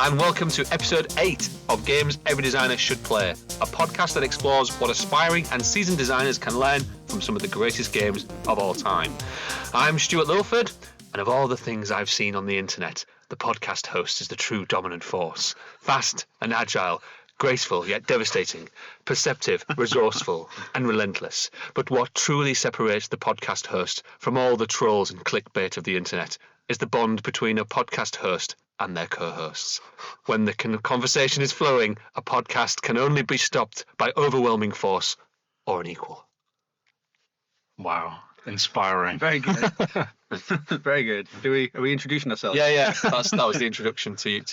and welcome to episode 8 of Games Every Designer Should Play, a podcast that explores what aspiring and seasoned designers can learn from some of the greatest games of all time. I'm Stuart Lilford, and of all the things I've seen on the internet, the podcast host is the true dominant force. Fast and agile, graceful yet devastating, perceptive, resourceful, and relentless. But what truly separates the podcast host from all the trolls and clickbait of the internet is the bond between a podcast host and their co-hosts. When the conversation is flowing, a podcast can only be stopped by overwhelming force or an equal. Wow, inspiring. Very good. Very good. Are we introducing ourselves? Yeah. That was the introduction to you.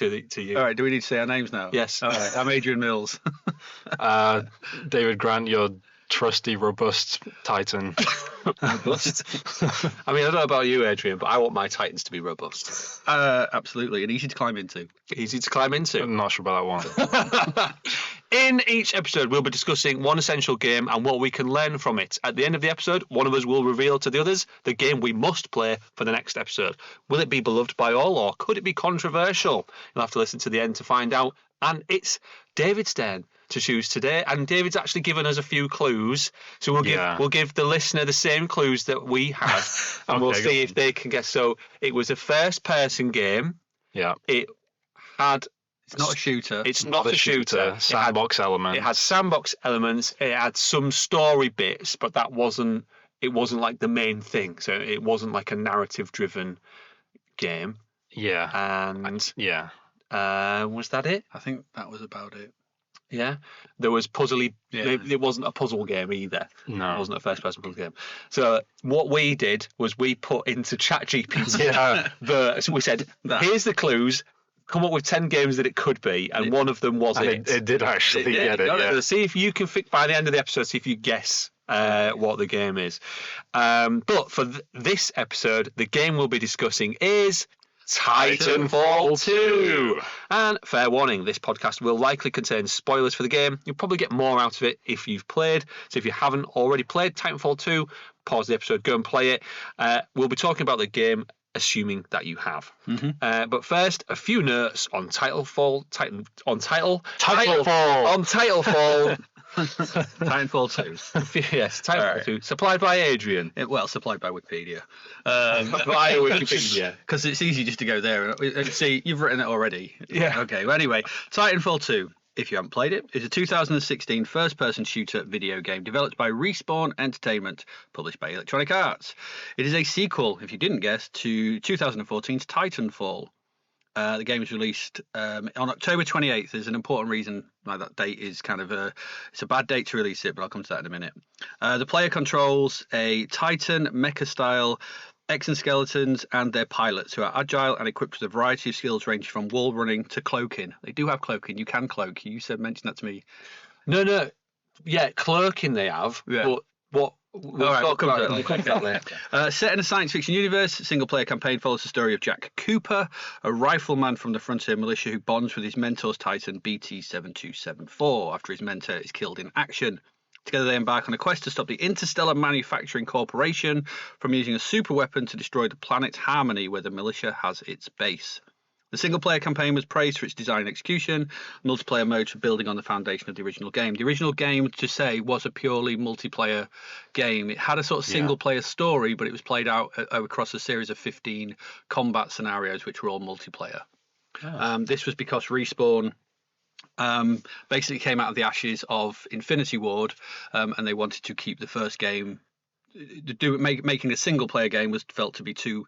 All right. Do we need to say our names now? Yes. All right. I'm Adrian Mills. David Grant, your trusty, robust Titan. Robust. I mean, I don't know about you, Adrian, but I want my Titans to be robust. Absolutely, and easy to climb into. Easy to climb into. I'm not sure about that one. In each episode, we'll be discussing one essential game and what we can learn from it. At the end of the episode, one of us will reveal to the others the game we must play for the next episode. Will it be beloved by all, or could it be controversial? You'll have to listen to the end to find out. And it's David's turn to choose today, and David's actually given us a few clues, so we'll give the listener the same clues that we had, and we'll see if they can guess. So it was a first-person game. Yeah. It had. It's not a shooter. It's not a shooter. Sandbox elements. It had sandbox elements. It had some story bits, but that wasn't. It wasn't like the main thing. So it wasn't like a narrative-driven game. Yeah. And yeah. Was that it? I think that was about it. Yeah, there was puzzly. Yeah. It wasn't a puzzle game either. No, it wasn't a first-person puzzle game. So what we did was we put into ChatGPT so we said, "Here's the clues. Come up with 10 games that it could be," and one of them was it. It did actually get it. Yeah. See if you can by the end of the episode. See if you guess what the game is. But for this episode, the game we'll be discussing is Titanfall 2. And fair warning, this podcast will likely contain spoilers for the game. You'll probably get more out of it if you've played. So if you haven't already played Titanfall 2, pause the episode, go and play it. We'll be talking about the game, assuming that you have. Mm-hmm. But first, a few notes on Titanfall. Titanfall 2. Yes, Titanfall 2. Supplied by Adrian. Supplied by Wikipedia. By Wikipedia. Because it's easy just to go there and see, you've written it already. Yeah. Okay, well, anyway, Titanfall 2, if you haven't played it, is a 2016 first-person shooter video game developed by Respawn Entertainment, published by Electronic Arts. It is a sequel, if you didn't guess, to 2014's Titanfall. The game was released on October 28th. There's an important reason why that date is it's a bad date to release it, but I'll come to that in a minute. The player controls a Titan mecha-style exoskeletons and their pilots, who are agile and equipped with a variety of skills ranging from wall running to cloaking. They do have cloaking. You can cloak. You mentioned that to me. No. Yeah, cloaking they have. Yeah. But what... We'll come to that later. Set in a science fiction universe, single-player campaign follows the story of Jack Cooper, a rifleman from the Frontier Militia who bonds with his mentor's Titan BT-7274 after his mentor is killed in action. Together they embark on a quest to stop the Interstellar Manufacturing Corporation from using a superweapon to destroy the planet Harmony, where the militia has its base. The single-player campaign was praised for its design and execution, multiplayer modes for building on the foundation of the original game. The original game, to say, was a purely multiplayer game. It had a sort of single-player story, but it was played out across a series of 15 combat scenarios, which were all multiplayer. Oh. This was because Respawn basically came out of the ashes of Infinity Ward, and they wanted to keep the first game. Making a single player game was felt to be too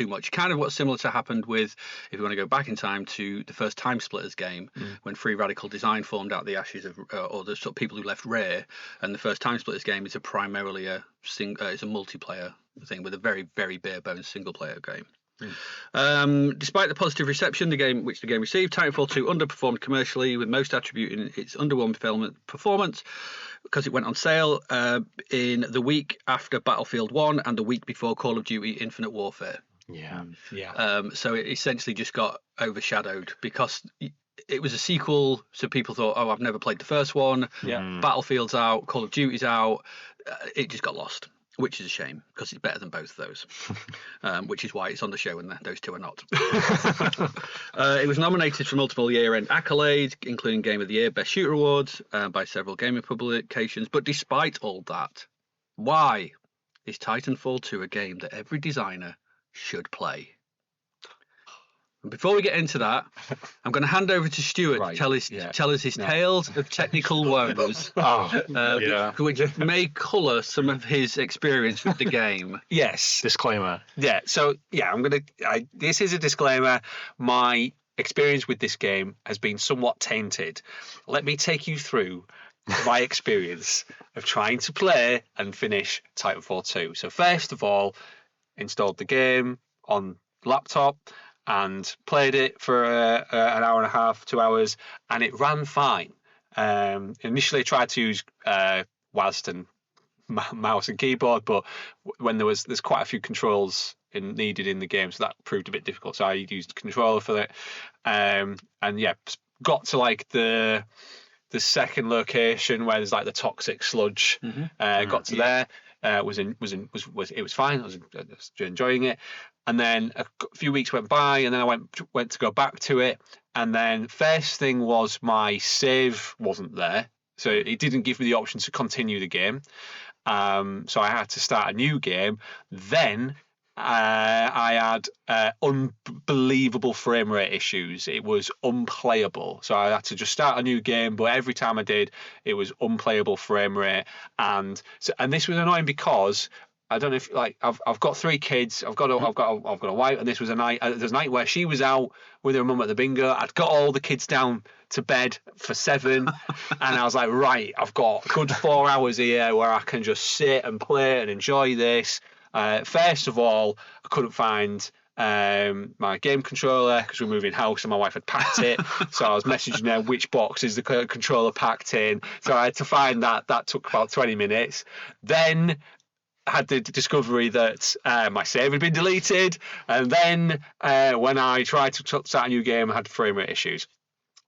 much. Kind of what's similar to happened with, if you want to go back in time, to the first Time Splitters game, when Free Radical Design formed out of the ashes of or the sort of people who left Rare, and the first Time Splitters game is primarily it's a multiplayer thing with a very, very bare bones single player game. Despite the positive reception the game received, Titanfall 2 underperformed commercially, with most attributing its underwhelming performance because it went on sale in the week after Battlefield 1 and the week before Call of Duty Infinite Warfare. So it essentially just got overshadowed because it was a sequel, so people thought, oh, I've never played the first one. Battlefield's out, Call of Duty's out. It just got lost. which is a shame because it's better than both of those, which is why it's on the show and those two are not. It was nominated for multiple year-end accolades, including Game of the Year, Best Shooter Awards by several gaming publications. But despite all that, why is Titanfall 2 a game that every designer should play? And before we get into that, I'm going to hand over to Stuart to tell us his tales of technical woes, which may colour some of his experience with the game. Yes. Disclaimer. Yeah. So this is a disclaimer. My experience with this game has been somewhat tainted. Let me take you through my experience of trying to play and finish Titanfall 2. So first of all, installed the game on laptop and played it for an hour and a half, 2 hours, and it ran fine. Initially, I tried to use WASD and mouse and keyboard, but when there's quite a few controls needed in the game, so that proved a bit difficult. So I used a controller for it, and got to like the second location where there's like the toxic sludge. Got to there. It was fine. I was enjoying it. And then a few weeks went by, and then I went to go back to it. And then first thing was my save wasn't there, so it didn't give me the option to continue the game. So I had to start a new game. Then I had unbelievable frame rate issues. It was unplayable. So I had to just start a new game, but every time I did, it was unplayable frame rate. And this was annoying because I don't know if I've got 3 kids. I've got a wife, and this was a night. There's a night where she was out with her mum at the bingo. I'd got all the kids down to bed for 7, and I was like, right, I've got a good 4 hours here where I can just sit and play and enjoy this. First of all, I couldn't find my game controller because we're moving house and my wife had packed it. So I was messaging her which box is the controller packed in. So I had to find that. That took about 20 minutes. Then had the discovery that my save had been deleted, and then when I tried to start a new game, I had frame rate issues.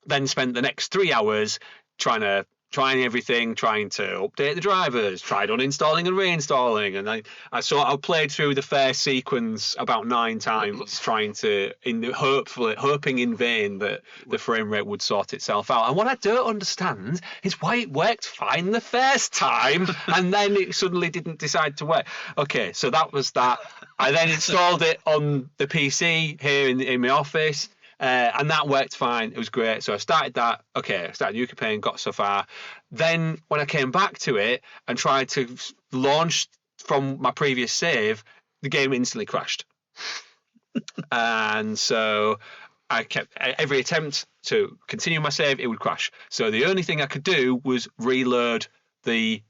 Then spent the next 3 hours trying everything, trying to update the drivers, tried uninstalling and reinstalling, and I played through the first sequence about 9 times, hoping in vain that the frame rate would sort itself out. And what I don't understand is why it worked fine the first time and then it suddenly didn't decide to work. Okay, so that was that. I then installed it on the PC here in my office. And that worked fine. It was great. So I started that. Okay, I started new campaign, got so far. Then when I came back to it and tried to launch from my previous save, the game instantly crashed. And so I kept every attempt to continue my save, it would crash. So the only thing I could do was reload the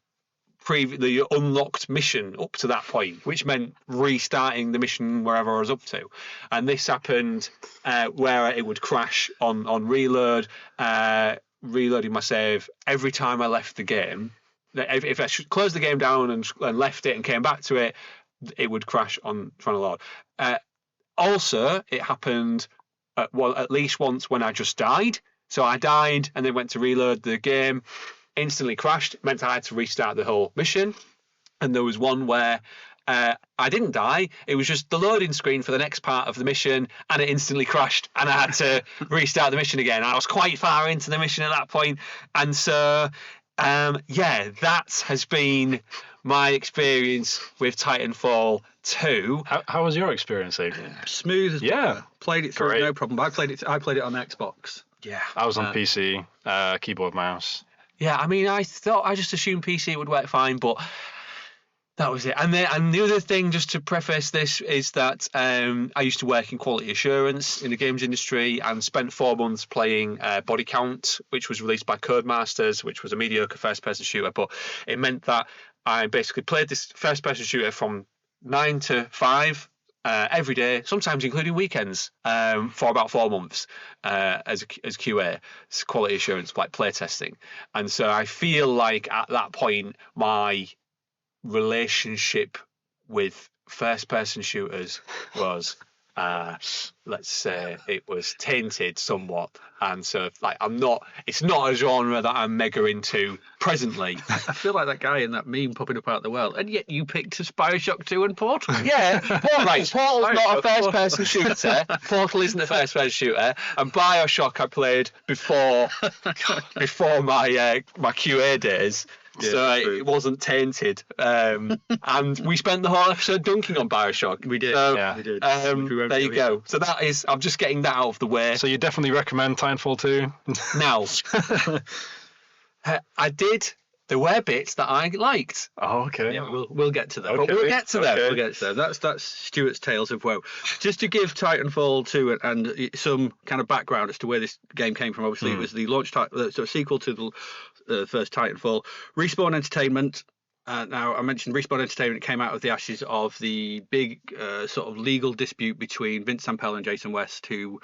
unlocked mission up to that point, which meant restarting the mission wherever I was up to. And this happened where it would crash on reload, reloading my save every time I left the game. If I closed the game down and left it and came back to it, it would crash on trying to load. Also, it happened at least once when I just died. So I died and then went to reload the game. Instantly crashed. It meant I had to restart the whole mission. And there was one where I didn't die. It was just the loading screen for the next part of the mission, and it instantly crashed, and I had to restart the mission again. I was quite far into the mission at that point, and so that has been my experience with Titanfall 2. How was your experience, Adrian? Smooth as well. Played it through, great. No problem. I played it on Xbox. Yeah, I was on PC, keyboard, mouse. Yeah, I mean, I just assumed PC would work fine, but that was it. And the other thing, just to preface this, is that I used to work in quality assurance in the games industry and spent 4 months playing Body Count, which was released by Codemasters, which was a mediocre first-person shooter. But it meant that I basically played this first-person shooter from 9 to 5 every day, sometimes including weekends, for about 4 months as QA, quality assurance, like play testing. And so I feel like at that point my relationship with first-person shooters was let's say it was tainted somewhat, and so like it's not a genre that I'm mega into presently. I feel like that guy in that meme popping up out of the well, and yet you picked Bioshock 2 and Portal. Yeah, well, right. Portal's not a first-person shooter. Portal isn't a first-person shooter, and Bioshock I played before my QA days. Yeah, so true. it wasn't tainted, and we spent the whole episode dunking on Bioshock. We did. So, Yeah. We did. there you go. So that is. I'm just getting that out of the way So you definitely recommend Titanfall 2? now. I did. There were bits that I liked. Oh, okay. Yeah, we'll get to them. Okay. We'll get to them. Okay. We'll get to them. That's Stuart's Tales of Woe. Just to give Titanfall 2 and some kind of background as to where this game came from. Obviously, it was the launch so sequel to the first Titanfall. Respawn Entertainment. Now, I mentioned Respawn Entertainment came out of the ashes of the big sort of legal dispute between Vince Zampella and Jason West, who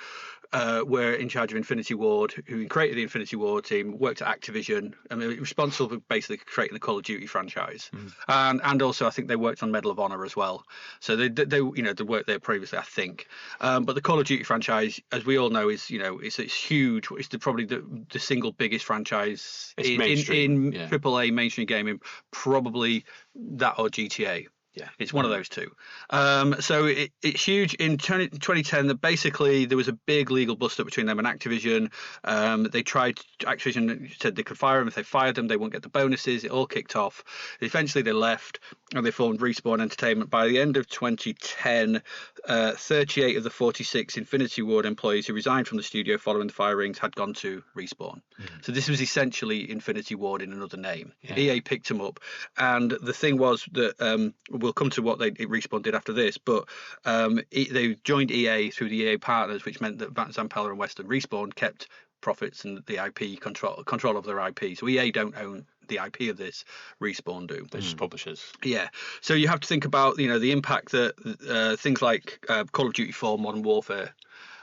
were in charge of Infinity Ward, who created the Infinity Ward team, worked at Activision, and they were responsible for basically creating the Call of Duty franchise. And also, I think they worked on Medal of Honor as well. So they worked there previously, I think. But the Call of Duty franchise, as we all know, is it's huge. It's probably the single biggest franchise in AAA mainstream gaming, probably that or GTA. Yeah, it's one of those two. So it's huge. In 2010, basically there was a big legal bust up between them and Activision. Activision said they could fire them. If they fired them, they wouldn't get the bonuses. It all kicked off. Eventually they left and they formed Respawn Entertainment. By the end of 2010, 38 of the 46 Infinity Ward employees who resigned from the studio following the firings had gone to Respawn. So this was essentially Infinity Ward in another name. EA picked them up, and the thing was that we'll come to what Respawn did after this, but they joined EA through the EA partners, which meant that Zampella and West and Respawn kept profits and the IP control of their IP. So EA don't own the IP of this, Respawn do. They're just publishers. Yeah. So you have to think about the impact that things like Call of Duty 4 Modern Warfare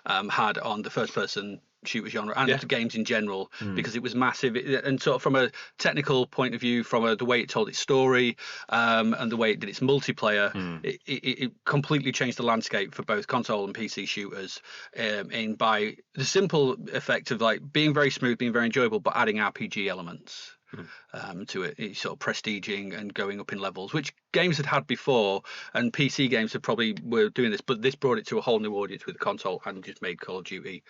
had on the first person shooter genre and games in general, because it was massive. And sort of from a technical point of view, from the way it told its story and the way it did its multiplayer, it completely changed the landscape for both console and PC shooters by the simple effect of like being very smooth, being very enjoyable, but adding RPG elements to it. It's sort of prestiging and going up in levels, which games had before, and PC games were doing this, but this brought it to a whole new audience with the console and just made Call of Duty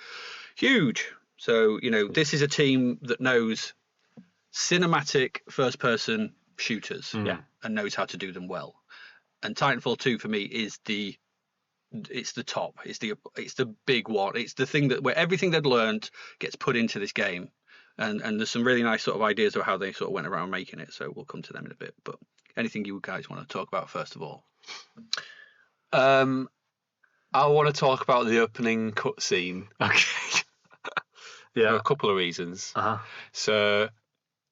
huge. So this is a team that knows cinematic first person shooters and knows how to do them well. And Titanfall 2 for me is the top. It's the big one. It's the thing where everything they'd learned gets put into this game. And there's some really nice sort of ideas of how they sort of went around making it. So we'll come to them in a bit. But anything you guys want to talk about first of all? I want to talk about the opening cutscene. Okay. For a couple of reasons. So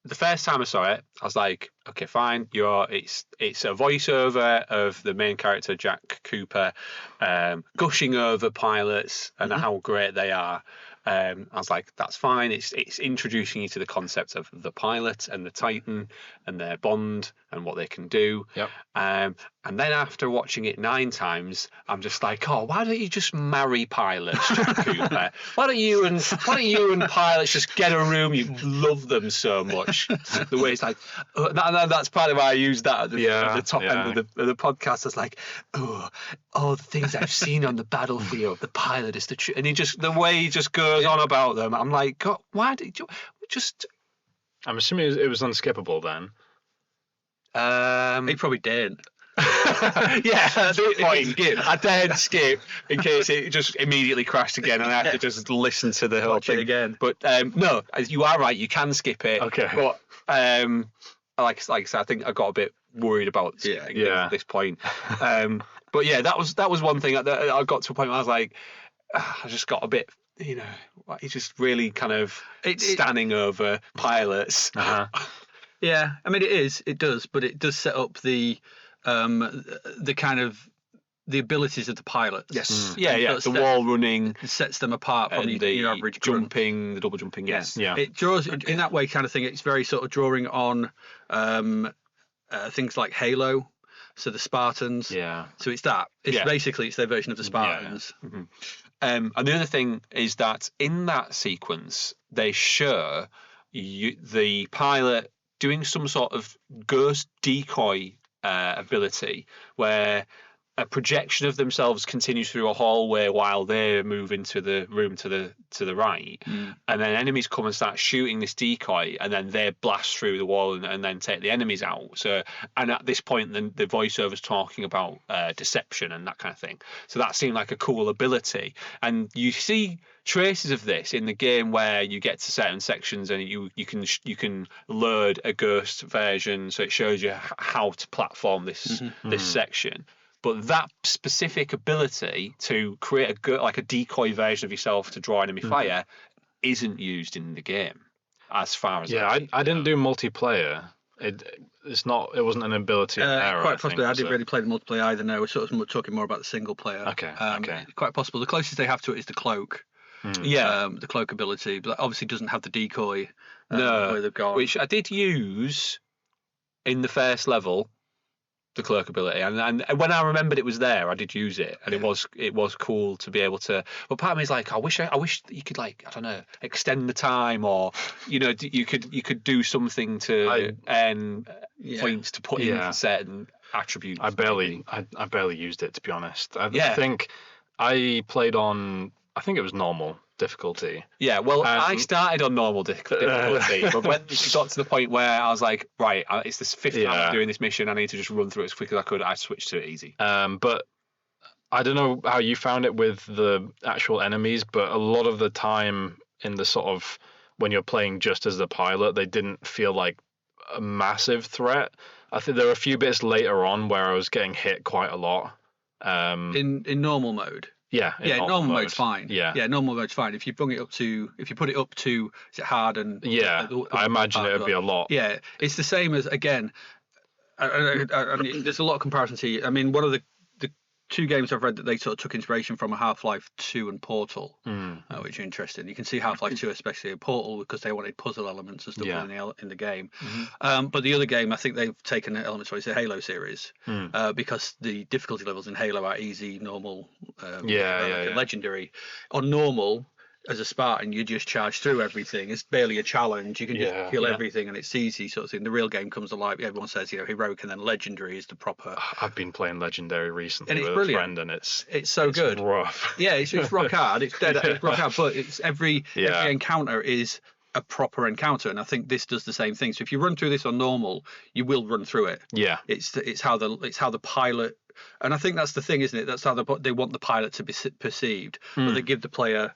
the first time I saw it, I was like, okay, fine. It's a voiceover of the main character, Jack Cooper, gushing over pilots and how great they are. I was like, that's fine. It's introducing you to the concept of the pilot and the Titan and their bond and what they can do. Yep. And then after watching it 9 times, I'm just like, oh, why don't you just marry pilots, Jack Cooper? Why don't you and pilots just get a room? You love them so much. The way it's like, that's partly why I used that at the top end of the podcast. It's like, all the things I've seen on the battlefield, the pilot is the truth. And the way he just goes on about them, I'm like, God, why did you just? I'm assuming it was unskippable then. He probably didn't. I dared skip in case it just immediately crashed again and I had to just listen to the whole thing again. But no, you are right. You can skip it. Okay. But like I said, I think I got a bit worried about skipping at this point. But yeah, that was one thing. I got to a point where I was like, I just got a bit. He's just really kind of standing over pilots. Yeah, I mean it does, but it does set up the kind of the abilities of the pilots. Yes, the wall running sets them apart from your average jumping, the double jumping. Yes, It draws in that way kind of thing. It's very sort of drawing on things like Halo. So the Spartans. Yeah. So it's that. It's basically it's their version of the Spartans. Mm-hmm. And the other thing is that in that sequence, they show the pilot doing some sort of ghost decoy ability where a projection of themselves continues through a hallway while they move into the room to the right, and then enemies come and start shooting this decoy, and then they blast through the wall and then take the enemies out. So, and at this point, then the voiceover's talking about deception and that kind of thing. So that seemed like a cool ability, and you see traces of this in the game where you get to certain sections and you can load a ghost version, so it shows you how to platform this section. But that specific ability to create a decoy version of yourself to draw enemy fire isn't used in the game, as far as I didn't do multiplayer. It wasn't an ability error. Quite possibly. I didn't really play the multiplayer either. No, we're sort of talking more about the single player. Okay. Quite possible. The closest they have to it is the cloak. The cloak ability, but that obviously doesn't have the decoy. Where they've gone. Which I did use in the first level. The cloak ability, and when I remembered it was there, I did use it, and it was cool to be able to. But part of me is like, I wish you could, like, I don't know, extend the time, or you could do something to earn points to put in certain attributes. I barely used it, to be honest. I think I played on. I think it was normal difficulty. Yeah, well, I started on normal difficulty, but when it got to the point where I was like, right, it's this fifth time I'm doing this mission, I need to just run through it as quick as I could, I switched to it easy. But I don't know how you found it with the actual enemies, but a lot of the time in the sort of, when you're playing just as the pilot, they didn't feel like a massive threat. I think there were a few bits later on where I was getting hit quite a lot. In normal mode. Normal mode's fine. Normal mode's fine. If you put it up to, is it hard and I imagine it would be a lot. Yeah, it's the same as, again. I mean, there's a lot of comparisons here. I mean, one of the two games I've read that they sort of took inspiration from are Half-Life 2 and Portal, which are interesting. You can see Half-Life 2 especially in Portal because they wanted puzzle elements and stuff in the game. But the other game, I think they've taken elements from the Halo series because the difficulty levels in Halo are easy, normal, legendary. On normal, as a Spartan, you just charge through everything. It's barely a challenge. You can just kill everything, and it's easy sort of thing. The real game comes alive. Everyone says, heroic, and then legendary is the proper. I've been playing legendary recently and it's with brilliant. A friend, and it's so good. Rough. Yeah, it's rock hard. It's dead. It's rock hard, but it's every encounter is a proper encounter, and I think this does the same thing. So if you run through this on normal, you will run through it. Yeah, it's how the pilot. And I think that's the thing, isn't it? That's how they want the pilot to be perceived, but they give the player.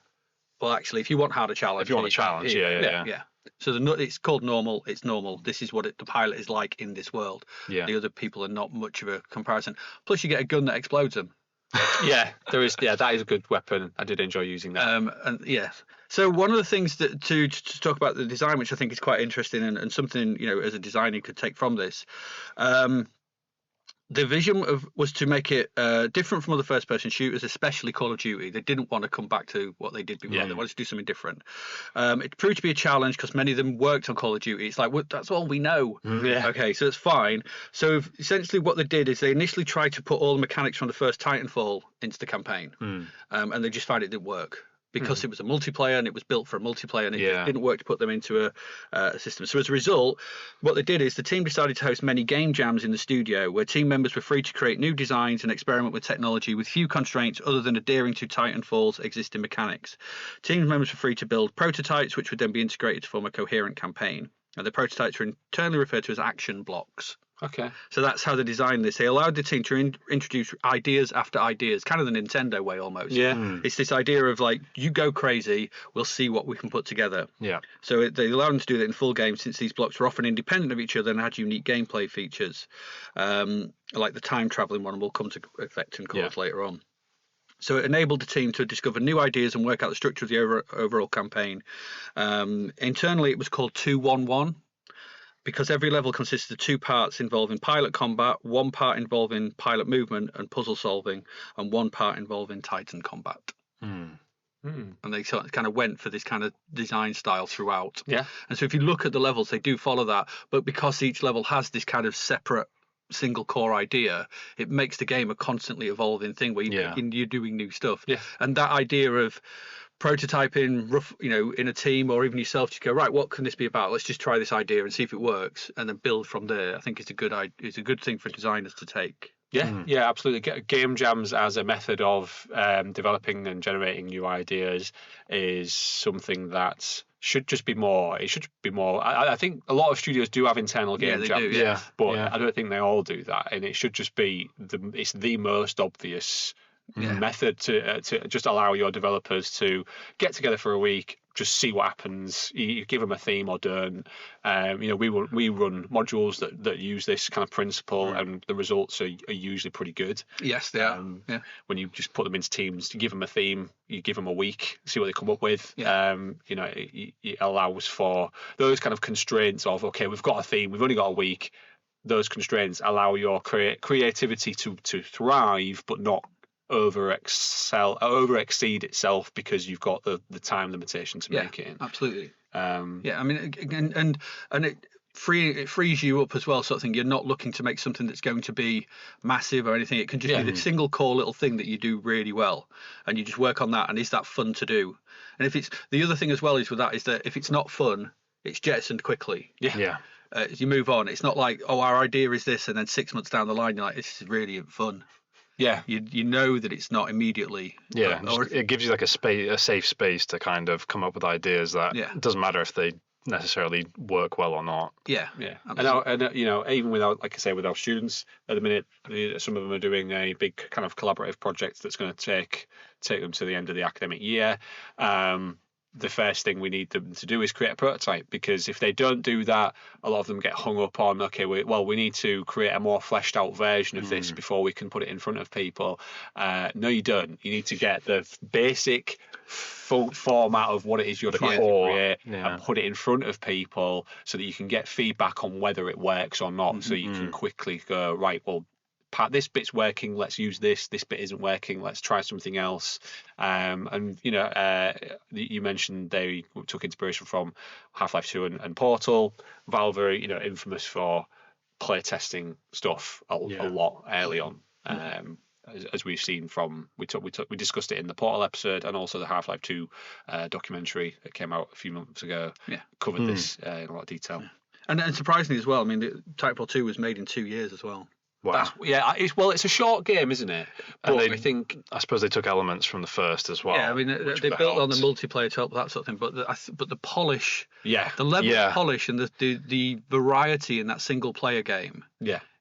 Well, actually, if you want harder challenge, yeah. So it's called normal. It's normal. This is what the pilot is like in this world. Yeah. The other people are not much of a comparison. Plus, you get a gun that explodes them. There is. Yeah, that is a good weapon. I did enjoy using that. So one of the things that to talk about the design, which I think is quite interesting and something as a designer you could take from this. The vision was to make it different from other first-person shooters, especially Call of Duty. They didn't want to come back to what they did before. They wanted to do something different. It proved to be a challenge because many of them worked on Call of Duty. It's like, well, that's all we know. Okay, so it's fine. So essentially what they did is they initially tried to put all the mechanics from the first Titanfall into the campaign. And they just found it didn't work. Because it was a multiplayer and it was built for a multiplayer and it just didn't work to put them into a system. So as a result, what they did is the team decided to host many game jams in the studio where team members were free to create new designs and experiment with technology with few constraints other than adhering to Titanfall's existing mechanics. Team members were free to build prototypes which would then be integrated to form a coherent campaign. And the prototypes were internally referred to as action blocks. Okay. So that's how they designed this. They allowed the team to introduce ideas after ideas, kind of the Nintendo way almost. Yeah. It's this idea of like, you go crazy, we'll see what we can put together. Yeah. So they allowed them to do that in full game since these blocks were often independent of each other and had unique gameplay features. Like the time traveling one will come to effect in course later on. So it enabled the team to discover new ideas and work out the structure of the overall campaign. Internally, it was called 2-1-1. Because every level consists of two parts involving pilot combat, one part involving pilot movement and puzzle solving, and one part involving Titan combat. And they sort of kind of went for this kind of design style throughout. Yeah. And so if you look at the levels, they do follow that. But because each level has this kind of separate single core idea, it makes the game a constantly evolving thing where you're doing new stuff. Yeah. And that idea of prototyping in a team or even yourself, just go, right, what can this be about? Let's just try this idea and see if it works, and then build from there. I think it's a good thing for designers to take. Yeah, absolutely. Game jams as a method of developing and generating new ideas is something that should just be more. It should be more. I think a lot of studios do have internal game jams, but I don't think they all do that. And it should just be it's the most obvious method to just allow your developers to get together for a week, just see what happens. You give them a theme or don't. We run modules that use this kind of principle, and the results are usually pretty good. Yes, they are. When you just put them into teams, you give them a theme, you give them a week, see what they come up with. It allows for those kind of constraints of, okay, we've got a theme, we've only got a week. Those constraints allow your creativity to thrive, but not over exceed itself because you've got the time limitation to make it in. Absolutely. I mean, and it frees you up as well, sort of thing. You're not looking to make something that's going to be massive or anything. It can just be the single core little thing that you do really well, and you just work on that. And is that fun to do? And if it's the other thing as well is with that is that if it's not fun, it's jettisoned quickly. As you move on, it's not like, oh, our idea is this, and then 6 months down the line you're like, this is really fun. Yeah, you know that it's not immediately. Yeah, it gives you like a safe space to kind of come up with ideas that it doesn't matter if they necessarily work well or not. Yeah. And even with our students at the minute, some of them are doing a big kind of collaborative project that's going to take them to the end of the academic year. The first thing we need them to do is create a prototype, because if they don't do that, a lot of them get hung up on, okay, we need to create a more fleshed out version of this before we can put it in front of people. No, you don't. You need to get the basic full format of what it is you're trying to create and put it in front of people so that you can get feedback on whether it works or not. So you can quickly go, right, well, this bit's working, let's use this bit isn't working, let's try something else. You mentioned they took inspiration from Half-Life 2 and Portal. Valve are infamous for playtesting stuff a lot early on, as we've seen from we discussed it in the Portal episode, and also the Half-Life 2 documentary that came out a few months ago covered this in a lot of detail. And surprisingly as well, I mean, Titanfall 2 was made in 2 years as well. Wow. It's a short game, isn't it? But I suppose they took elements from the first as well. Yeah, I mean, they built on the multiplayer to help that sort of thing. But the polish, the level of polish and the variety in that single player game,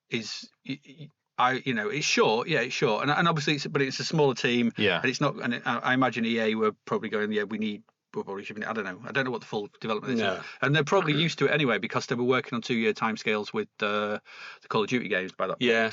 is it's short. Yeah, it's short, and obviously it's a smaller team. Yeah, and it's not. And I imagine EA were probably going, we need. Probably should be, I don't know what the full development is, and they're probably used to it anyway because they were working on 2-year timescales with the Call of Duty games by that point. Yeah,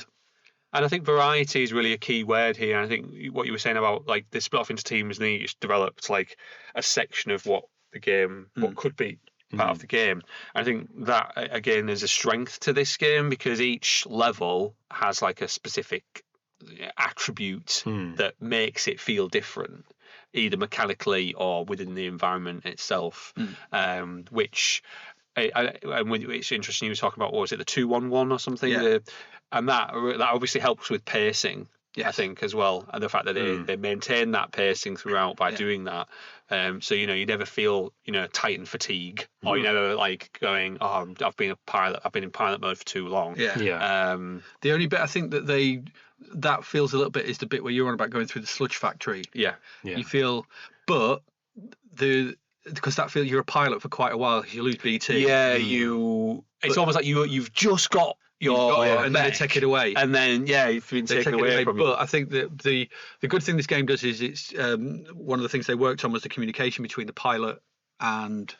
and I think variety is really a key word here. I think what you were saying about like they split off into teams and each developed like a section of what the game, what could be part of the game. I think that again is a strength to this game because each level has like a specific attribute that makes it feel different, either mechanically or within the environment itself, which it's interesting. You were talking about, what was it, the 2-1-1 or something? And that obviously helps with pacing, I think, as well, and the fact that they maintain that pacing throughout by doing that. So you never feel Titan fatigue, or you never like going, oh, I've been in pilot mode for too long. The only bit I think that feels a little bit is the bit where you're on about going through the sludge factory. You feel, but because that feels you're a pilot for quite a while, you lose BT. It's almost like you've just got and then they take it away, and then you've been taken away from. But I think that the good thing this game does is it's one of the things they worked on was the communication between the pilot and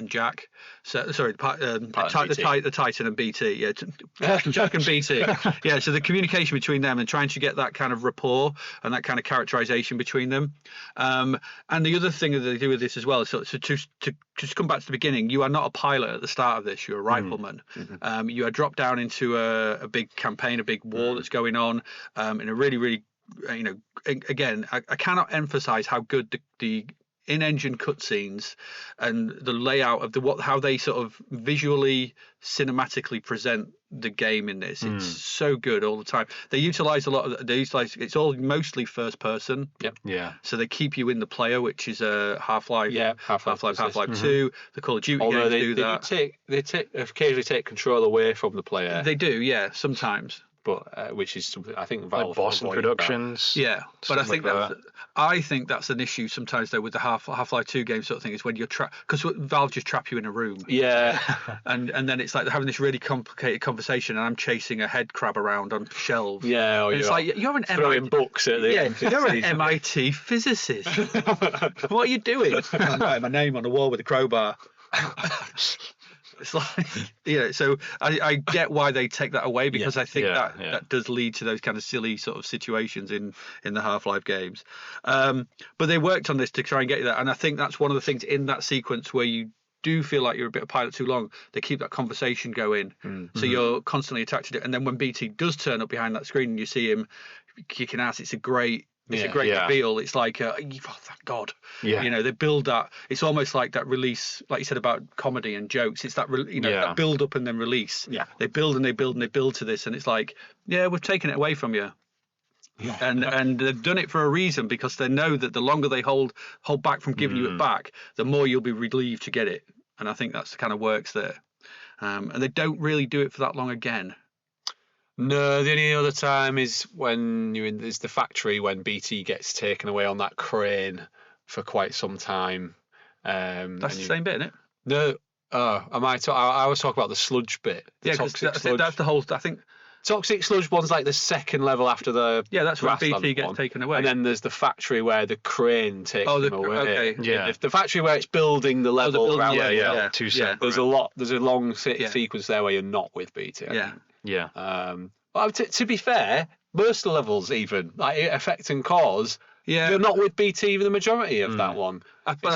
Jack. So sorry, the Titan and BT. Jack and BT. So the communication between them and trying to get that kind of rapport and that kind of characterization between them. And the other thing that they do with this as well is so to just come back to the beginning. You are not a pilot at the start of this. You're a rifleman. You are dropped down into a big campaign, a big war that's going on in a really, really, again, I cannot emphasize how good the in-engine cutscenes and the layout of how they sort of visually, cinematically present the game in this. It's so good all the time. They utilize it's all mostly first person. Yep. Yeah. So they keep you in the player, which is a Half-Life, Half-Life 2, the Call of Duty Although games do that. They occasionally take control away from the player. They do, yeah, sometimes. But which is something I think Like Valve boss avoid introductions. Yeah, but I think that. that's an issue sometimes though with the Half-Life 2 game sort of thing is when you're because Valve just trap you in a room. Yeah, and then it's like they're having this really complicated conversation and I'm chasing a head crab around on shelves. Yeah, or it's like you're an throwing books at the end. You're an MIT physicist. What are you doing? I'm writing my name on the wall with a crowbar. It's like, so I get why they take that away because I think that does lead to those kind of silly sort of situations in the Half-Life games. But they worked on this to try and get you that, and I think that's one of the things in that sequence where you do feel like you're a bit of pilot too long. They keep that conversation going, so you're constantly attached to it. And then when BT does turn up behind that screen and you see him kicking ass, it's a great reveal. It's like, oh, thank God. Yeah. They build that. It's almost like that release, like you said about comedy and jokes. It's that, that build up and then release. Yeah. They build and they build and they build to this, and it's like, yeah, we've taken it away from you. Yeah. And they've done it for a reason because they know that the longer they hold back from giving you it back, the more you'll be relieved to get it. And I think that's the kind of works there. And they don't really do it for that long again. No, the only other time is when there's the factory when BT gets taken away on that crane for quite some time. That's the same bit, isn't it? No, I was talking about the sludge bit. Toxic sludge. That's the whole. I think toxic sludge one's like the second level after the that's where BT gets taken away. And then there's the factory where the crane takes them away. Okay. Yeah, the factory where it's building the level. Two separate. There's a long sequence there where you're not with BT. But to be fair, most of the levels, even like Effect and Cause, you're not with BT even the majority of that one. I think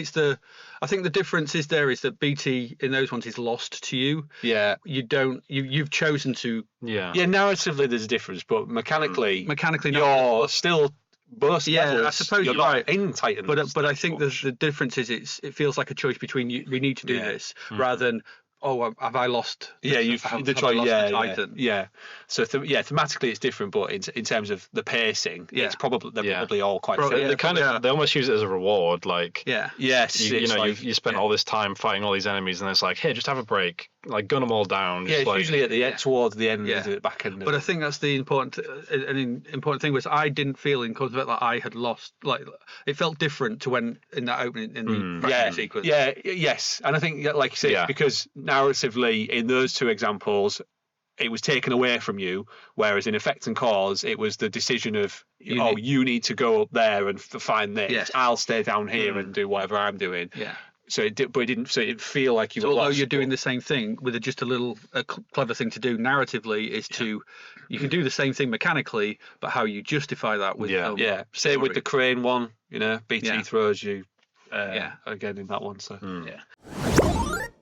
the difference is that BT in those ones is lost to you. Yeah, you've chosen to. Yeah, narratively there's a difference, but mechanically you're still. Most levels, I suppose you're not right in Titan. But I think the difference is it feels like a choice between we need to do this rather than. Oh, have I lost? The Titan. Yeah. So thematically it's different, but in terms of the pacing, it's probably all quite. They almost use it as a reward, like you spent all this time fighting all these enemies, and it's like, hey, just have a break, like gun them all down. It's usually at the end, towards the end, at the back end. But I think that's the important thing was I didn't feel in Cause of it like I had lost. Like it felt different to when in that opening in the sequence. Yes, and I think like you say, because narratively in those two examples it was taken away from you, whereas in Effect and Cause it was the decision of you need to go up there and find this. I'll stay down here and do whatever I'm doing. So it didn't feel like you were although lost, you're doing the same thing with just a clever thing to do narratively is you can do the same thing mechanically, but how you justify that with say with the crane one, BT throws you again in that one. So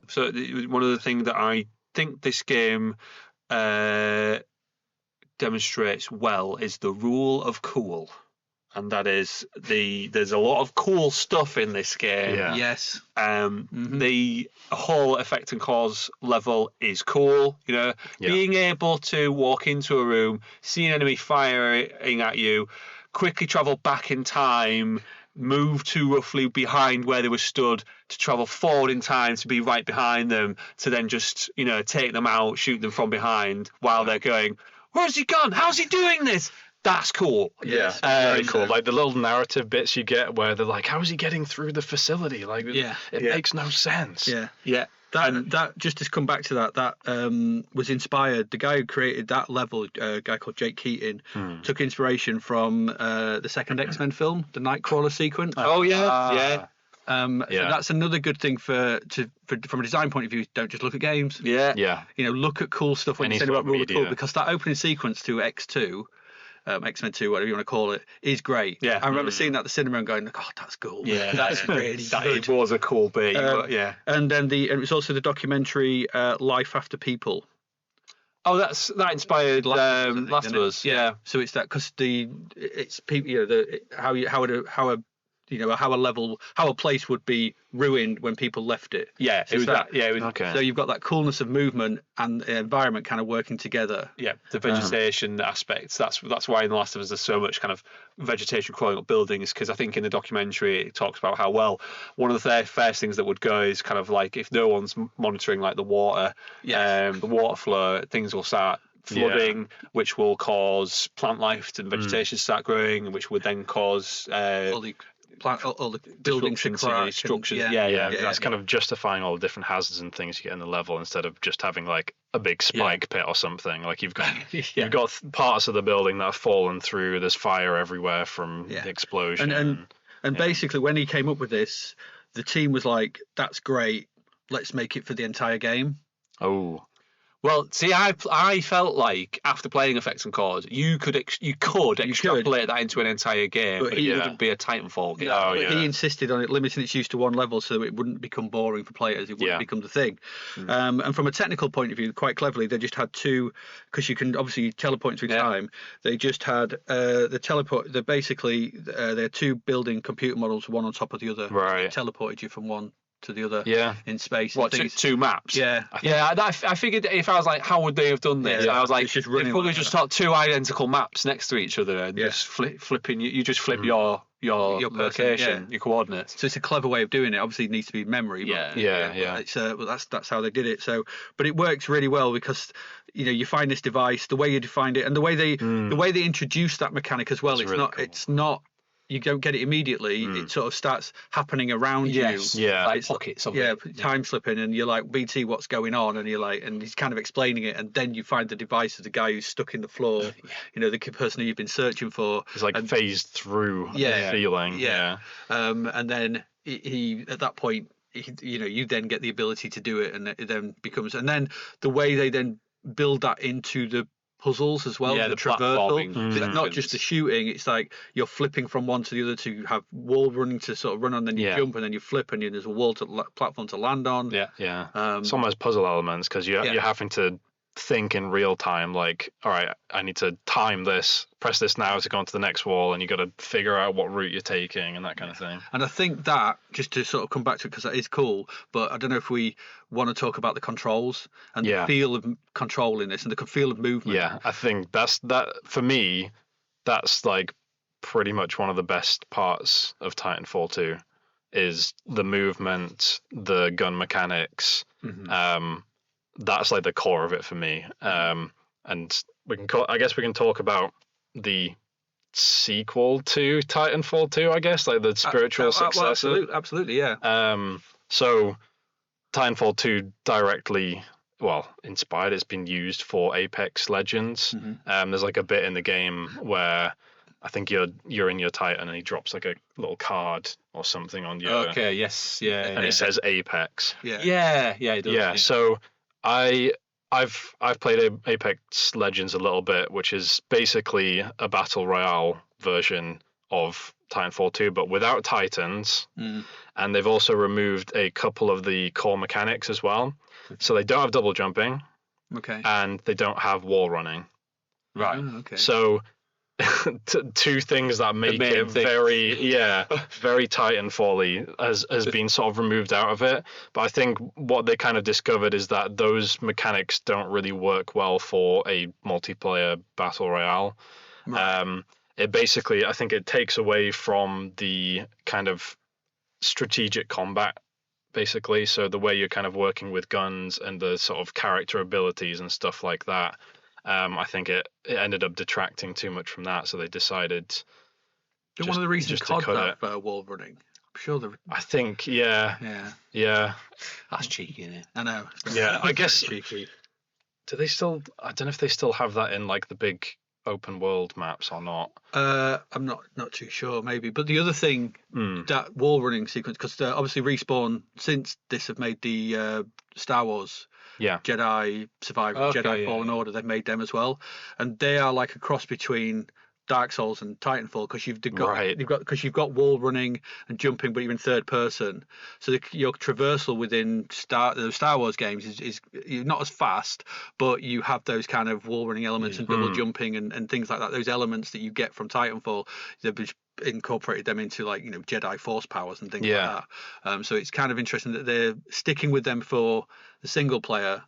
So one of the things that I think this game demonstrates well is the rule of cool. And that is there's a lot of cool stuff in this game. Yeah. Yes. The whole Effect and Cause level is cool. Being able to walk into a room, see an enemy firing at you, quickly travel back in time, move to roughly behind where they were stood to travel forward in time to be right behind them, to then just take them out, shoot them from behind while they're going, where's he gone? How's he doing this? That's cool. Yeah, very cool. Like the little narrative bits you get where they're like, how is he getting through the facility? Like, it makes no sense. Yeah. That just to come back to that was inspired. The guy who created that level, a guy called Jake Keating, took inspiration from the second X-Men film, the Nightcrawler sequence. Oh yeah. That's another good thing from a design point of view. Don't just look at games. Yeah. Look at cool stuff when you say about rule of cool, because that opening sequence to X2. X-Men 2, whatever you want to call it, is great. I remember seeing that at the cinema and going, God, that's cool. That's really good. It was a cool bit. And then it was also the documentary Life After People. Oh, that inspired Last of Us. Yeah. So it's that because it's people, how a how a place would be ruined when people left it. Yeah, So it was it's that. Yeah, it was, Okay. So you've got that coolness of movement and the environment kind of working together. yeah, the vegetation aspects. That's why in The Last of Us there's so much kind of vegetation crawling up buildings, because I think in the documentary it talks about how, well, one of the first things that would go is kind of like if no one's monitoring like the water, the water flow, things will start flooding, which will cause plant life and vegetation to start growing, which would then cause All the buildings to disruptions to the crack. structures. Yeah. That's kind of justifying all the different hazards and things you get in the level, instead of just having like a big spike pit or something. Like you've got parts of the building that have fallen through. There's fire everywhere from the explosion. And basically, when he came up with this, the team was like, "That's great. Let's make it for the entire game." Oh. Well, see, I felt like after playing Effects and Cause, you could extrapolate that into an entire game, but it wouldn't be a Titanfall game. No, he insisted on it limiting its use to one level so it wouldn't become boring for players. It wouldn't become the thing. And from a technical point of view, quite cleverly, they just had two, because you can obviously teleport through time. They just had the teleport. They're two building computer models, one on top of the other. Right. It teleported you from one to the other in space. What, two maps? Yeah. I figured if I was like, how would they have done this? I was like, it's just they running probably just got two identical maps next to each other and just flipping. You just flip your location, your coordinates. So it's a clever way of doing it. Obviously, it needs to be memory. Yeah. It's, that's how they did it. So, but it works really well because you find this device, the way you defined it, and the way they introduce that mechanic as well. That's It's really not. cool. It's not. You don't get it immediately. It sort of starts happening around you. Yeah. Like pockets of it. Time slipping, and you're like, BT, what's going on? And you're like, and he's kind of explaining it, and then you find the device of the guy who's stuck in the floor. The person who you've been searching for. It's like phased through the feeling. Yeah. And then he at that point, you then get the ability to do it, and it then becomes, and then the way they then build that into the puzzles as well, the traversal. So it's not just the shooting, it's like you're flipping from one to the other to have wall running to sort of run on, then you jump and then you flip and there's a wall platform to land on. It's almost puzzle elements, because you're having to think in real time, like, all right, I need to time this, press this now to go on to the next wall, and you got to figure out what route you're taking and that kind of thing. And I think that, just to sort of come back to it, because that is cool, but I don't know if we want to talk about the controls and the feel of control in this and the feel of movement. I think that for me, that's like pretty much one of the best parts of Titanfall 2 is the movement, the gun mechanics. That's like the core of it for me. And I guess we can talk about the sequel to Titanfall 2, I guess, like the spiritual successor. Well, absolutely, yeah. So Titanfall 2 directly, inspired, it's been used for Apex Legends. There's like a bit in the game where I think you're in your Titan and he drops like a little card or something on you. And it says Apex. It does. So I've played Apex Legends a little bit, which is basically a battle royale version of Titanfall 2, but without Titans. And they've also removed a couple of the core mechanics as well. So they don't have double jumping. And they don't have wall running. Right. So two things that make it very Titanfall-y has been sort of removed out of it. But I think what they kind of discovered is that those mechanics don't really work well for a multiplayer battle royale. It basically, I think it takes away from the kind of strategic combat, basically. So the way you're kind of working with guns and the sort of character abilities and stuff like that. I think it ended up detracting too much from that, so they decided. One of the reasons COD that wall running. I'm sure I think, yeah. That's cheeky, isn't it? I know. Yeah, I guess. Cheeky. Do they still? I don't know if they still have that in like the big open world maps or not. I'm not too sure, maybe. But the other thing, that wall running sequence, because obviously Respawn since this have made the Star Wars. Jedi Survivor, Jedi Fallen Order, they've made them as well, and they are like a cross between Dark Souls and Titanfall, because you've got wall running and jumping, but even third person. So your traversal within the Star Wars games is you're not as fast, but you have those kind of wall running elements and double jumping and things like that. Those elements that you get from Titanfall, they're incorporated them into like Jedi Force powers and things like that. So it's kind of interesting that they're sticking with them for the single player.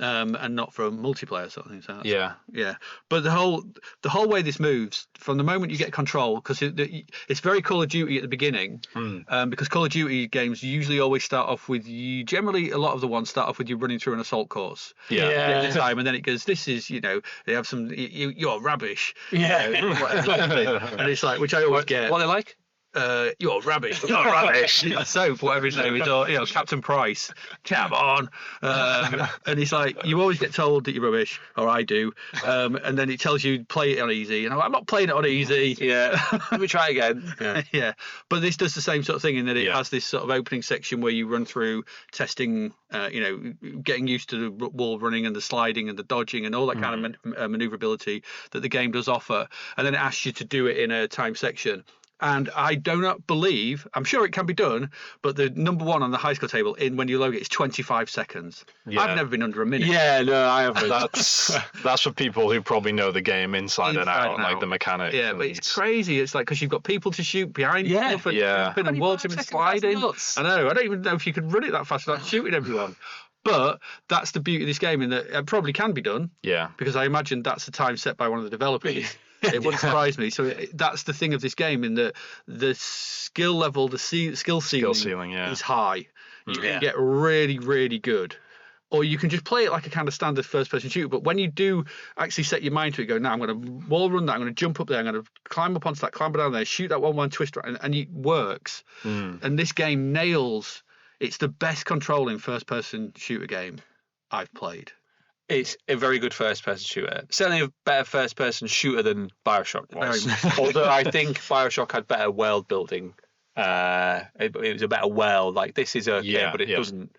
And not for a multiplayer sort of thing. So yeah. But the whole way this moves from the moment you get control, because it's very Call of Duty at the beginning, because Call of Duty games usually always start off with you. Generally, a lot of the ones start off with you running through an assault course. At the time, and then it goes, this is they have some you're rubbish. And it's like, which I always get. What they like? You're rubbish. You're rubbish. Soap, whatever his name is, or Captain Price. Come on. And it's like you always get told that you're rubbish, or I do. And then it tells you play it on easy, and I'm not playing it on easy. Yeah. Let me try again. Yeah. But this does the same sort of thing in that it has this sort of opening section where you run through testing, getting used to the wall running and the sliding and the dodging and all that kind of maneuverability that the game does offer, and then it asks you to do it in a time section. And I do not believe, I'm sure it can be done, but the number one on the high score table when you log it is 25 seconds. Yeah. I've never been under a minute. Yeah, no, I haven't. That's for people who probably know the game inside and out, like the mechanics. Yeah, but it's crazy. It's like, because you've got people to shoot behind stuff and jumping and walking and sliding. I know. I don't even know if you could run it that fast without shooting everyone. But that's the beauty of this game, in that it probably can be done. Yeah. Because I imagine that's the time set by one of the developers. It wouldn't surprise me. So that's the thing of this game, in that the skill level, the skill ceiling is high. You can get really, really good. Or you can just play it like a kind of standard first-person shooter. But when you do actually set your mind to it, go, now I'm going to wall run that, I'm going to jump up there, I'm going to climb up onto that, climb down there, shoot that one twist, and it works. And this game nails. It's the best controlling first-person shooter game I've played. It's a very good first-person shooter. Certainly a better first-person shooter than BioShock was. Although I think BioShock had better world building. It was a better world. Like, this is okay, but it doesn't.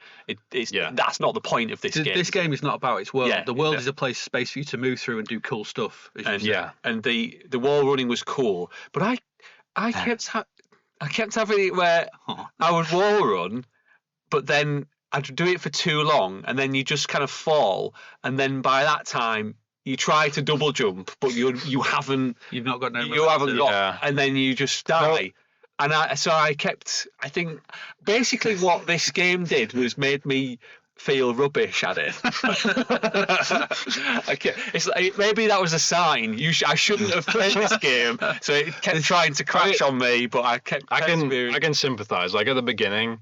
That's not the point of this game. This game is not about its world. Yeah, the world is a space for you to move through and do cool stuff. And the wall running was cool, but I kept having it where I would wall run, but then I'd do it for too long, and then you just kind of fall, and then by that time you try to double jump, but you haven't. You've not got no. You haven't got, and then you just die. And I think basically what this game did was made me feel rubbish at it. It's like, maybe that was a sign. I shouldn't have played this game. So it kept trying to crash on me, but I can sympathise. Like, at the beginning,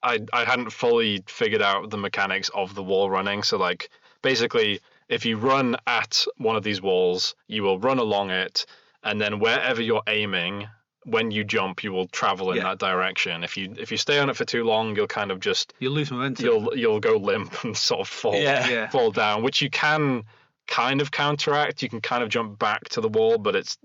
I hadn't fully figured out the mechanics of the wall running. So, like, basically, if you run at one of these walls, you will run along it, and then wherever you're aiming, when you jump, you will travel in that direction. If you stay on it for too long, you'll kind of you'll lose momentum. You'll go limp and sort of fall down, which you can kind of counteract. You can kind of jump back to the wall, but it's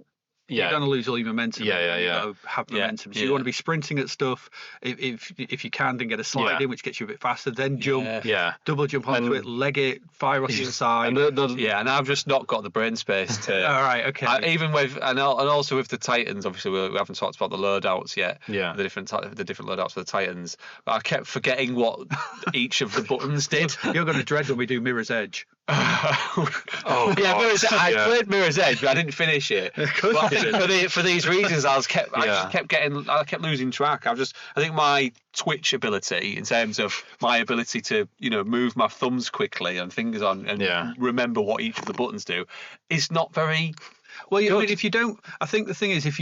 you're going to lose all your momentum. Have momentum. So you want to be sprinting at stuff. If you can, then get a slide in, which gets you a bit faster. Then jump. Double jump onto it, leg it, fire off the inside. And I've just not got the brain space to. All right. Okay. Even with and also with the Titans, obviously we haven't talked about the loadouts yet. Yeah. The different loadouts for the Titans. But I kept forgetting what each of the buttons did. You're going to dread when we do Mirror's Edge. I played Mirror's Edge, but I didn't finish it. For these reasons, I kept losing track. I think my twitch ability, in terms of my ability to move my thumbs quickly and fingers on and remember what each of the buttons do, is not very. Well, I mean, if you don't, I think the thing is, if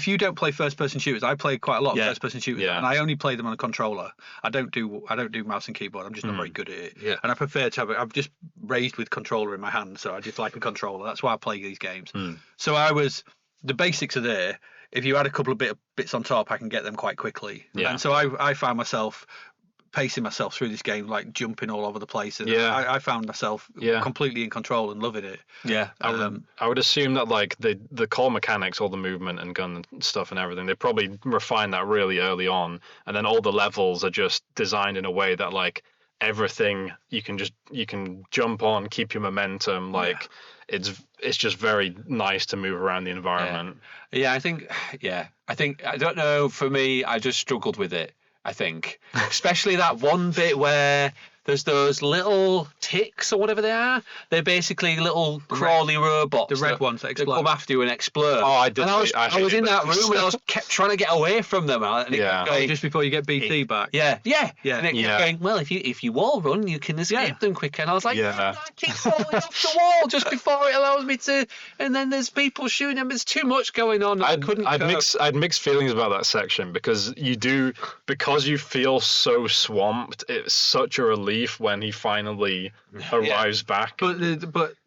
you don't play first-person shooters, I play quite a lot of first-person shooters, and I only play them on a controller. I don't do mouse and keyboard. I'm just not very good at it, and I prefer to have it. I'm just raised with controller in my hand, so I just like a controller. That's why I play these games. So the basics are there. If you add a couple of bits on top, I can get them quite quickly. And so I found myself pacing myself through this game, like jumping all over the place, and I found myself completely in control and loving it. I would assume that, like, the core mechanics, all the movement and gun stuff and everything, they probably refined that really early on, and then all the levels are just designed in a way that, like, everything you can jump on, keep your momentum, like it's just very nice to move around the environment. I think I don't know, for me, I just struggled with it. I think, especially that one bit where There's those little ticks or whatever they are. They're basically little crawly robots. The red ones that explode. come after you and explode. Oh, I did. And I was in that room and I was kept trying to get away from them. And it kept going, just before you get BT back. Yeah. And it kept going, well, if you wall run, you can escape them quicker. And I was like, I keep falling off the wall just before it allows me to. And then there's people shooting them. There's too much going on. I'd mixed feelings about that section because you feel so swamped. It's such a relief when he finally arrives back. But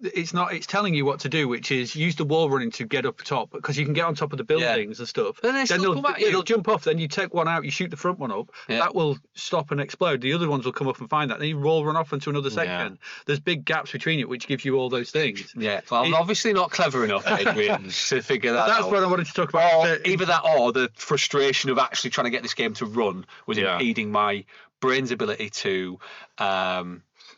it's not. It's telling you what to do, which is use the wall running to get up top because you can get on top of the buildings and stuff. Then it'll jump off. Then you take one out. You shoot the front one up. Yeah. That will stop and explode. The other ones will come up and find that. Then you wall run off into another section. There's big gaps between it, which gives you all those things. Yeah. Well, I'm obviously not clever enough, Adrian, to figure that out. That's what I wanted to talk about. Either that or the frustration of actually trying to get this game to run was impeding my brain's ability to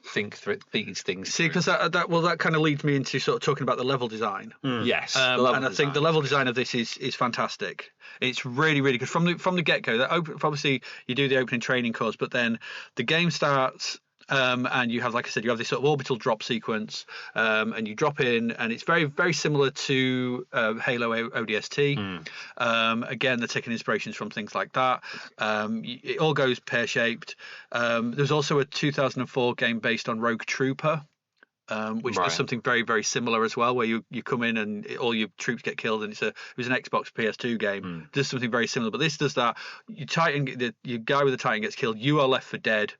think through these things. See, because that kind of leads me into sort of talking about the level design. Yes, and I think the level design of this is fantastic. It's really, really good from the get go. Obviously, you do the opening training course, but then the game starts. And you have, like I said, you have this sort of orbital drop sequence, and you drop in, and it's very, very similar to Halo ODST. Again, they're taking inspirations from things like that. It all goes pear-shaped. There's also a 2004 game based on Rogue Trooper, which does something very, very similar as well, where you come in and all your troops get killed, and it was an Xbox PS2 game. Does something very similar, but this does that. Your guy with the Titan gets killed. You are left for dead.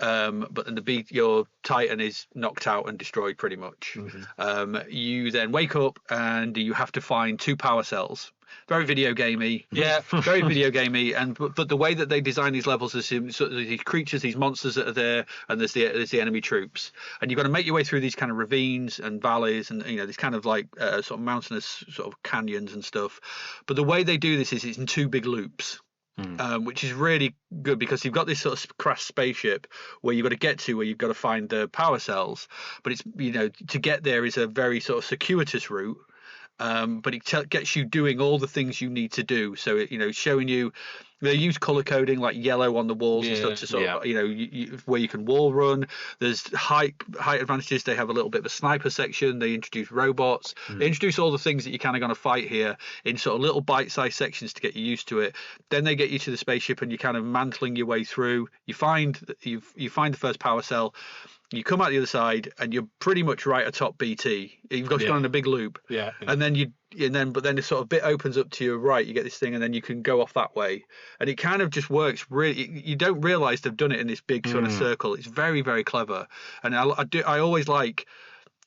But then your Titan is knocked out and destroyed pretty much. You then wake up and you have to find 2 power cells. Very video gamey, very video gamey. But the way that they design these levels is sort of these creatures, these monsters that are there, and there's the enemy troops, and you've got to make your way through these kind of ravines and valleys, and these kind of like sort of mountainous sort of canyons and stuff. But the way they do this is it's in 2 big loops. Which is really good because you've got this sort of crashed spaceship where you've got to get to, where you've got to find the power cells, but it's to get there is a very sort of circuitous route. But it gets you doing all the things you need to do. So showing you, they use color coding like yellow on the walls and stuff to sort of where you can wall run. There's height advantages. They have a little bit of a sniper section. They introduce robots. They introduce all the things that you're kind of going to fight here in sort of little bite-sized sections to get you used to it. Then they get you to the spaceship and you're kind of mantling your way through. You find the first power cell. You come out the other side and you're pretty much right atop BT. You've got to go on a big loop. And then but then the sort of bit opens up to your right. You get this thing, and then you can go off that way. And it kind of just works really. You don't realise they've done it in this big sort of circle. It's very, very clever. And I always like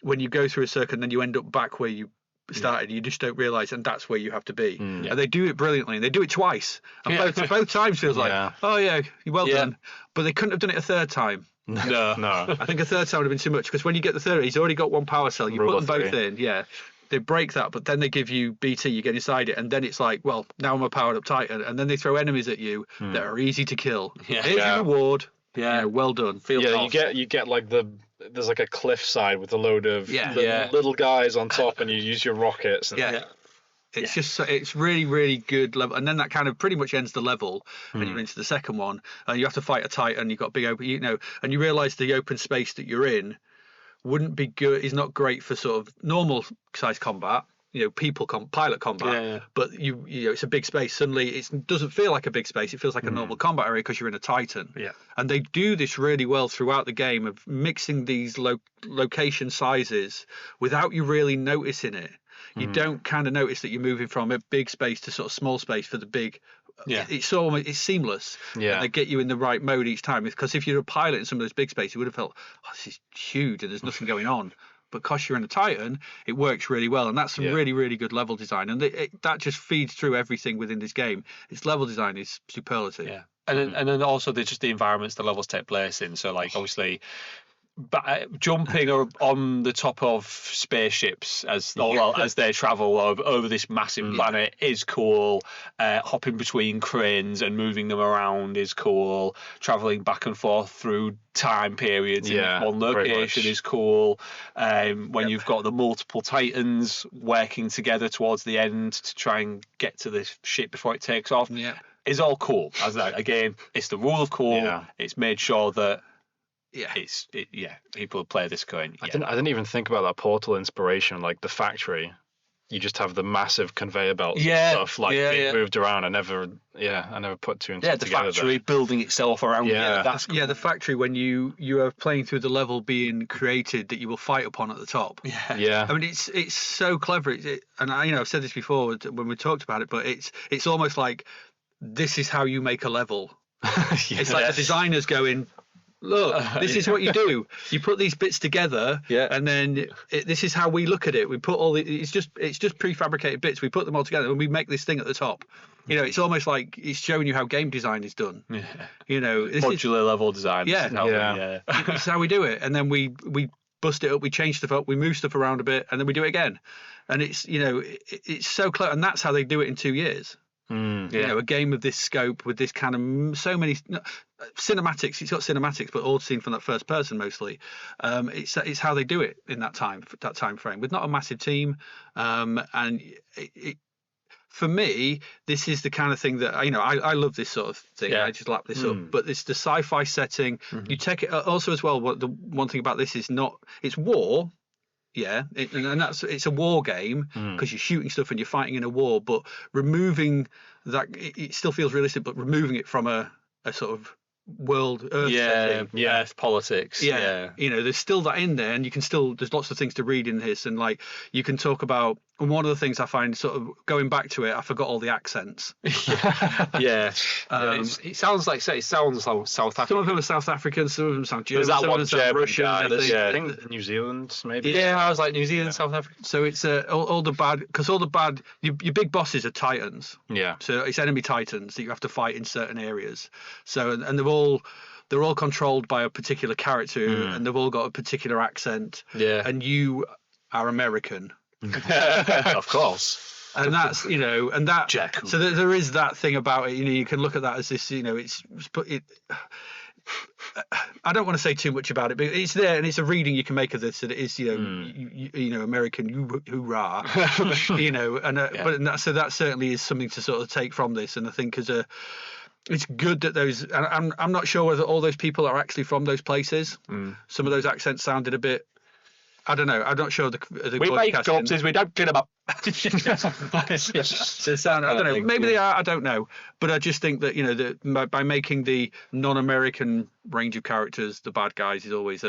when you go through a circle and then you end up back where you started. You just don't realise, and that's where you have to be. And they do it brilliantly. And they do it twice. And both times feels like, well done. But they couldn't have done it a third time. No. I think a third time would have been too much, because when you get the third, he's already got 1 power cell. You put them both in, they break that, but then they give you BT. You get inside it, and then it's like, well, now I'm a powered up Titan, and then they throw enemies at you that are easy to kill. Here's your reward. Well done. You get like there's like a cliff side with a load of little guys on top, and you use your rockets. It's just it's really, really good level, and then that kind of pretty much ends the level, and you're into the second one, and you have to fight a Titan. You've got big open, and you realise the open space that you're in wouldn't be good. Is not great for sort of normal size combat. Pilot combat, but it's a big space. Suddenly, it doesn't feel like a big space. It feels like a normal combat area because you're in a Titan. And they do this really well throughout the game of mixing these location sizes without you really noticing it. You don't kind of notice that you're moving from a big space to sort of small space for the big. It's seamless. And they get you in the right mode each time. Because if you're a pilot in some of those big spaces, you would have felt, this is huge and there's nothing going on. But because you're in a Titan, it works really well, and that's some really, really good level design, and that just feeds through everything within this game. Its level design is superlative. And then also just the environments the levels take place in. So like obviously, jumping on the top of spaceships as they travel over this massive planet is cool. Hopping between cranes and moving them around is cool. Traveling back and forth through time periods in one location is cool. When you've got the multiple Titans working together towards the end to try and get to the ship before it takes off is all cool. Again, it's the rule of cool. It's made sure that people play this going. I didn't even think about that Portal inspiration, like the factory. You just have the massive conveyor belts and stuff being moved around. I never put two and two the together. factory building itself around. That's cool. the factory when you are playing through the level being created that you will fight upon at the top. Yeah. I mean, it's so clever. And I've said this before when we talked about it, but it's almost like this is how you make a level. It's like the designers going, look, this is what you do. You put these bits together, and then this is how we look at it. We put all it's just prefabricated bits. We put them all together, and we make this thing at the top. It's almost like it's showing you how game design is done. Modular level design. It's how we do it, and then we bust it up, we change stuff up, we move stuff around a bit, and then we do it again. And it's it's so clever, and that's how they do it in 2 years. A game of this scope with this kind of so many cinematics. It's got cinematics, but all seen from that first person mostly. It's how they do it in that time frame with not a massive team. And for me, this is the kind of thing that I love this sort of thing. I just lap this up. But it's the sci-fi setting. You take it also as well. What the one thing about this is it's war. Yeah, it's a war game because you're shooting stuff and you're fighting in a war, but removing that, it still feels realistic, but removing it from a sort of world Earth setting. Politics. There's still that in there, and there's lots of things to read in this, and like you can talk about. And one of the things I find sort of going back to it, I forgot all the accents. It sounds like South African. Some of them are South African, some of them sound German, some of them sound Russian. I think New Zealand maybe. Yeah, I was like New Zealand, South Africa. So it's all the bad. Your big bosses are Titans. Yeah. So it's enemy Titans that you have to fight in certain areas. So and they're all controlled by a particular character, and they've all got a particular accent. Yeah. And you are American. Of course. And that's and that Jack. So there is that thing about it. You can look at that as this. I don't want to say too much about it, but it's there, and it's a reading you can make of this. That it is American hoorah. But so that certainly is something to sort of take from this, and I think it's good that those. And I'm not sure whether all those people are actually from those places. Some of those accents sounded a bit. I don't know. I'm not sure the we make corpses, we don't clean them up. So sound. I don't know. Maybe they are. I don't know. But I just think that by making the non-American range of characters the bad guys is always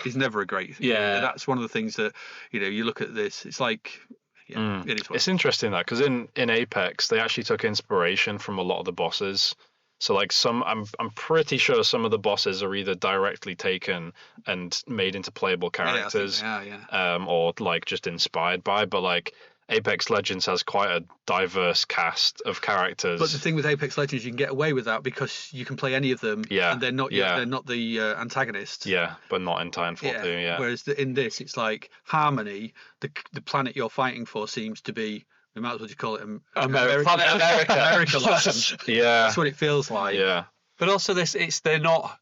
is never a great. That's one of the things that you look at this. It's like. It is it's interesting that because in Apex they actually took inspiration from a lot of the bosses. So like I'm pretty sure some of the bosses are either directly taken and made into playable characters, or like just inspired by. But like Apex Legends has quite a diverse cast of characters. But the thing with Apex Legends, you can get away with that because you can play any of them. Yeah, and they're not the antagonists. Yeah, but not in Titanfall 2. Yeah. Whereas in this, it's like Harmony. The planet you're fighting for seems to be. We might as well just call it America. America land. Yeah, that's what it feels like. Yeah, but also they're not.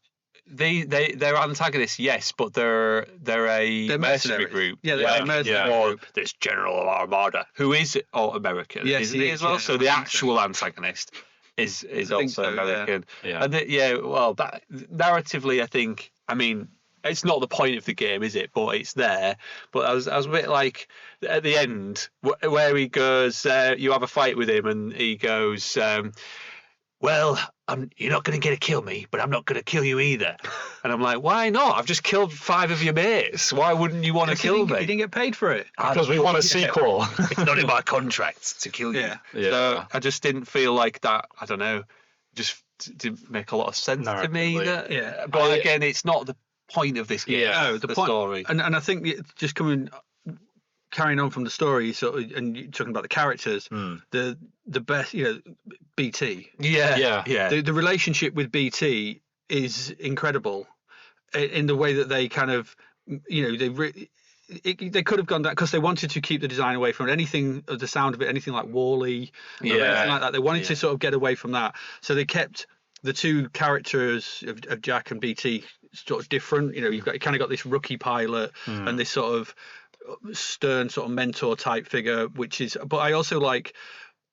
They're antagonists, yes, but they're a mercenary group. Yeah, they're a mercenary group. This General Armada, who is American, isn't he as well? So the actual antagonist is also American. Yeah. And that narratively, I think. I mean, it's not the point of the game, is it? But it's there. But I was a bit like at the end where he goes, you have a fight with him, and he goes, well, you're not going to get to kill me, but I'm not going to kill you either. And I'm like, why not? I've just killed 5 of your mates. Why wouldn't you want to kill me? You didn't get paid for it. Because we want a sequel. It's not in my contract to kill you. Yeah. So I just didn't feel like that. I don't know. Just didn't make a lot of sense to me. But again, it's not the point of this game. No, the point, story. And I think just carrying on from the story, and you're talking about the characters, the best, BT. The relationship with BT is incredible in the way that they kind of, they could have gone down because they wanted to keep the design away from it. Anything of the sound of it, anything like Wall-E, anything like that. They wanted to sort of get away from that, so they kept the two characters of Jack and BT sort of different. You kind of got this rookie pilot and this sort of stern sort of mentor type figure, but I also like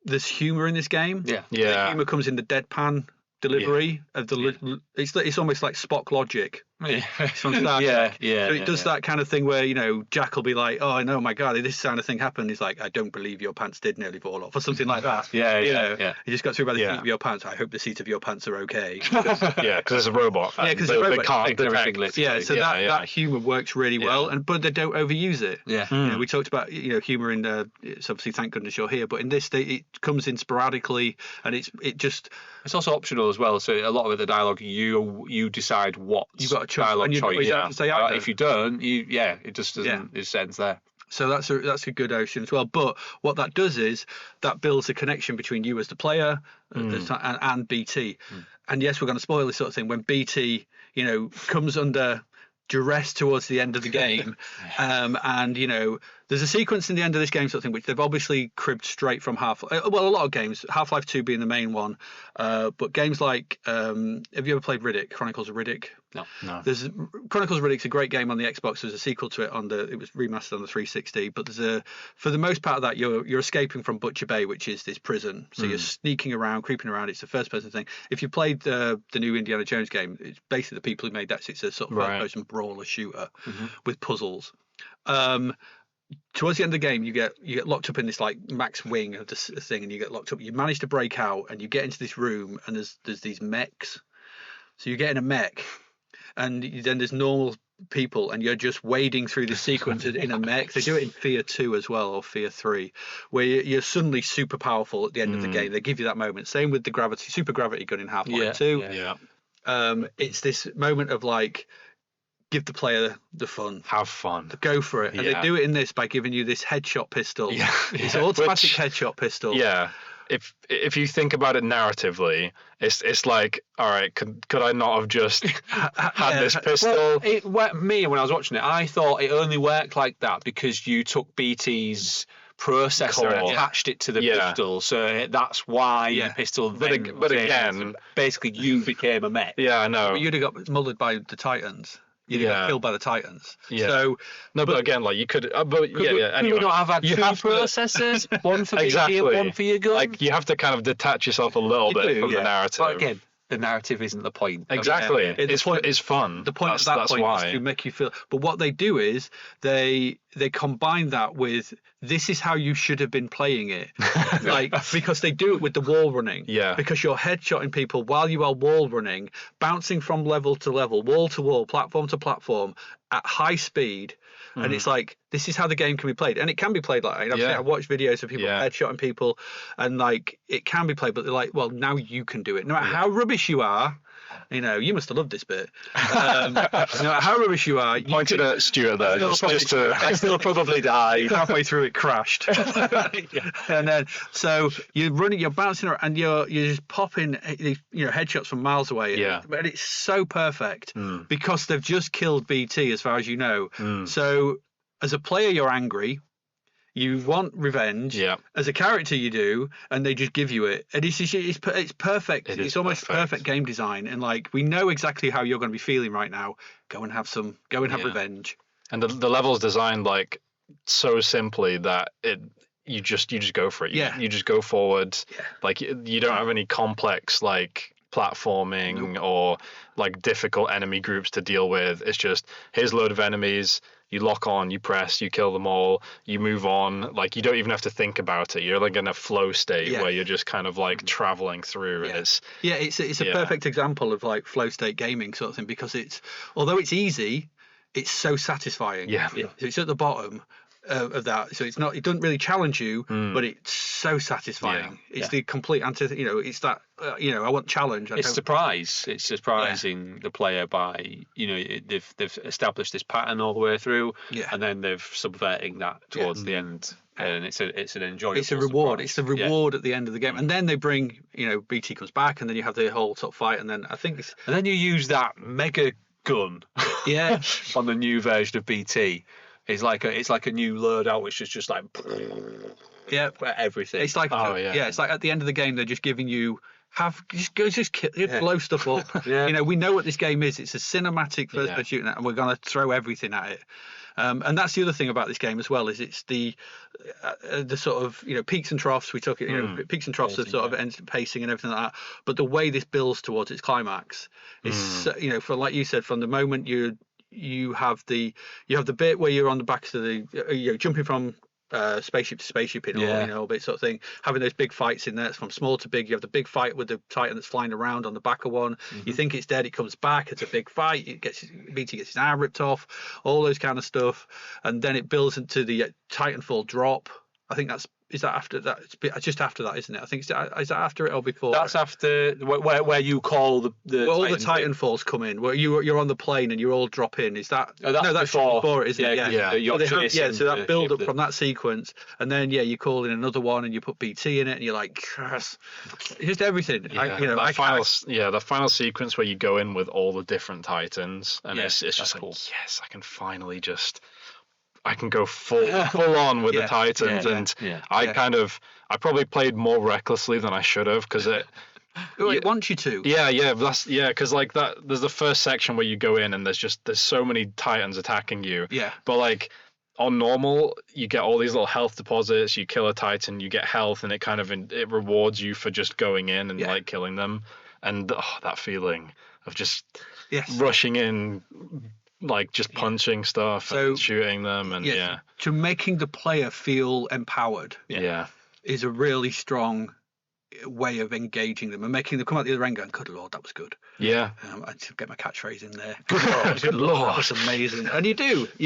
there's humor in this game. Yeah. The humor comes in the deadpan delivery of the it's almost like Spock logic. It's from Star Trek. So it does that kind of thing where, Jack will be like, oh, no, my God, this kind of thing happened. He's like, I don't believe your pants did nearly fall off, or something like that. Yeah. You just got through by the seat of your pants. I hope the seat of your pants are okay. Yeah, because it's a robot. Yeah, because it's a robot. They can't detect. Yeah, so that humour works really well, but they don't overuse it. Yeah. We talked about humour in it's obviously Thank Goodness You're Here, but in this it comes in sporadically, and it's also optional as well. So a lot of the dialogue, you decide what you've got a dialogue choice. You don't have to say either. If you don't, it just doesn't. It ends there. So that's a good notion as well. But what that does is that builds a connection between you as the player and BT. And yes, we're going to spoil this sort of thing when BT, comes under duress towards the end of the game, and there's a sequence in the end of this game sort of thing which they've obviously cribbed straight from a lot of games, Half-Life 2 being the main one, but games like have you ever played Riddick, Chronicles of Riddick? No. There's Chronicles of Riddick's a great game on the Xbox. There's a sequel to it it was remastered on the 360, but for the most part of that you're escaping from Butcher Bay, which is this prison, so you're sneaking around, creeping around. It's a first person thing. If you played the new Indiana Jones game, it's basically the people who made that, so it's a sort of first person brawler shooter with puzzles. Towards the end of the game, you get locked up in this like max wing of this thing, and you get locked up. You manage to break out, and you get into this room, and there's these mechs. So you get in a mech, and then there's normal people, and you're just wading through the sequence in a mech. They do it in Fear 2 as well, or Fear 3, where you're suddenly super powerful at the end of the game. They give you that moment. Same with the super gravity gun in Half-Life 2. It's this moment of like, give the player the fun. Have fun. Go for it. And they do it in this by giving you this headshot pistol. Yeah. It's an automatic headshot pistol. Yeah. If you think about it narratively, it's like, all right, could I not have just had this pistol? Well, when I was watching it, I thought it only worked like that because you took BT's processor and attached it to the pistol, so that's why the pistol. But again, basically, you became a mech. Yeah, I know. But you'd have got mullered by the Titans. You get killed by the Titans. Yeah. So but again, like you could. Anyway, could we not have had two processors? One for the shield, one for your gun. Like you have to kind of detach yourself a little bit from the narrative. But again, the narrative isn't the point. Exactly. It's fun. The point that's point is to make you feel. But what they do is they combine that with, this is how you should have been playing it, like, because they do it with the wall running. Yeah. Because you're headshotting people while you are wall running, bouncing from level to level, wall to wall, platform to platform at high speed. And it's like, this is how the game can be played, and it can be played like that. I've watched videos of people headshotting people, and like it can be played, but they're like, well, now you can do it. No matter how rubbish you are, you must have loved this bit. No matter how rubbish you are, pointed at Stuart there. I still probably died halfway through. It crashed, and then so you're running, you're bouncing around, and you're just popping headshots from miles away. But it's so perfect because they've just killed BT, as far as you know. So as a player, you're angry. You want revenge. Yeah. As a character, you do, and they just give you it. And it's perfect. It's almost perfect game design. And like, we know exactly how you're going to be feeling right now. Go and have revenge. And the level's designed like so simply that you just go for it. You just go forward. Yeah. Like you don't have any complex like platforming or like difficult enemy groups to deal with. It's just, here's a load of enemies. You lock on, you press, you kill them all, you move on. Like, you don't even have to think about it. You're like in a flow state where you're just kind of like traveling through. And it's a perfect example of like flow state gaming sort of thing, because although it's easy, it's so satisfying. Yeah. It's at the bottom of that, so it doesn't really challenge you, but it's so satisfying. It's the complete it's that I want challenge. It's surprising the player by they've established this pattern all the way through, and then they're subverting that towards the end, and it's an enjoyable. It's a reward. Surprise. It's the reward at the end of the game, and then they bring BT comes back, and then you have the whole top fight, and then and then you use that mega gun, on the new version of BT. It's like a new loadout, which is just like everything. It's like it's like at the end of the game, they're just giving you just kill, blow stuff up. You know, we know what this game is. It's a cinematic first-person shooting, and we're going to throw everything at it. And that's the other thing about this game as well, is it's the sort of, you know, peaks and troughs. We talk, you know, peaks and troughs of sort of pacing and everything like that. But the way this builds towards its climax is, you know, like you said, from the moment you have the bit where you're on the back of the, you know, jumping from spaceship to spaceship in orbit sort of thing, having those big fights in there. It's from small to big. You have the big fight with the Titan that's flying around on the back of one. You think it's dead, it comes back. It's a big fight. BT gets his arm ripped off, all those kind of stuff, and then it builds into the Titanfall drop. I think is that after that? It's just after that, isn't it? I think is that after it or before? That's after where you call the all the Titanfalls come in, where you're on the plane and you all drop in. Is that? No, that's before it, isn't it? Yeah. So that build up from that sequence, and then you call in another one and you put BT in it, and you're like, yes, just everything. The final sequence where you go in with all the different Titans, and it's just like, cool. Yes, I can finally I can go full on with the Titans, I probably played more recklessly than I should have, because it wants you to. Because like that, there's the first section where you go in and there's so many Titans attacking you. Yeah. But like on normal, you get all these little health deposits. You kill a Titan, you get health, and it rewards you for just going in and like killing them. And that feeling of just rushing in, like just punching stuff and shooting them, and to making the player feel empowered is a really strong way of engaging them and making them come out the other end going, good lord, that was good. I should get my catchphrase in there. Good lord, that was amazing. And you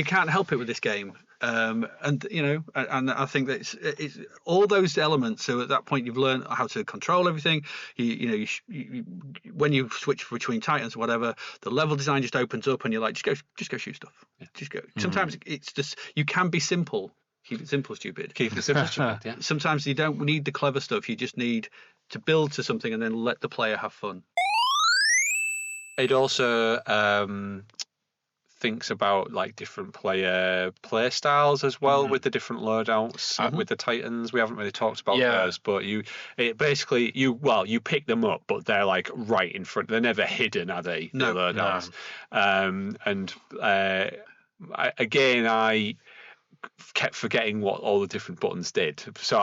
can't help it with this game. And you know, and I think that it's all those elements. So at that point, you've learned how to control everything. You when you switch between Titans or whatever, the level design just opens up, and you're like, just go shoot stuff. Just go. Sometimes it's just, you can be simple. Keep it simple, stupid. Keep it simple, stupid. Yeah. Sometimes you don't need the clever stuff. You just need to build to something and then let the player have fun. It also thinks about like different play styles as well, with the different loadouts with the Titans. We haven't really talked about those, but you pick them up, but they're like right in front. They're never hidden, are they? No. The loadouts. I kept forgetting what all the different buttons did. So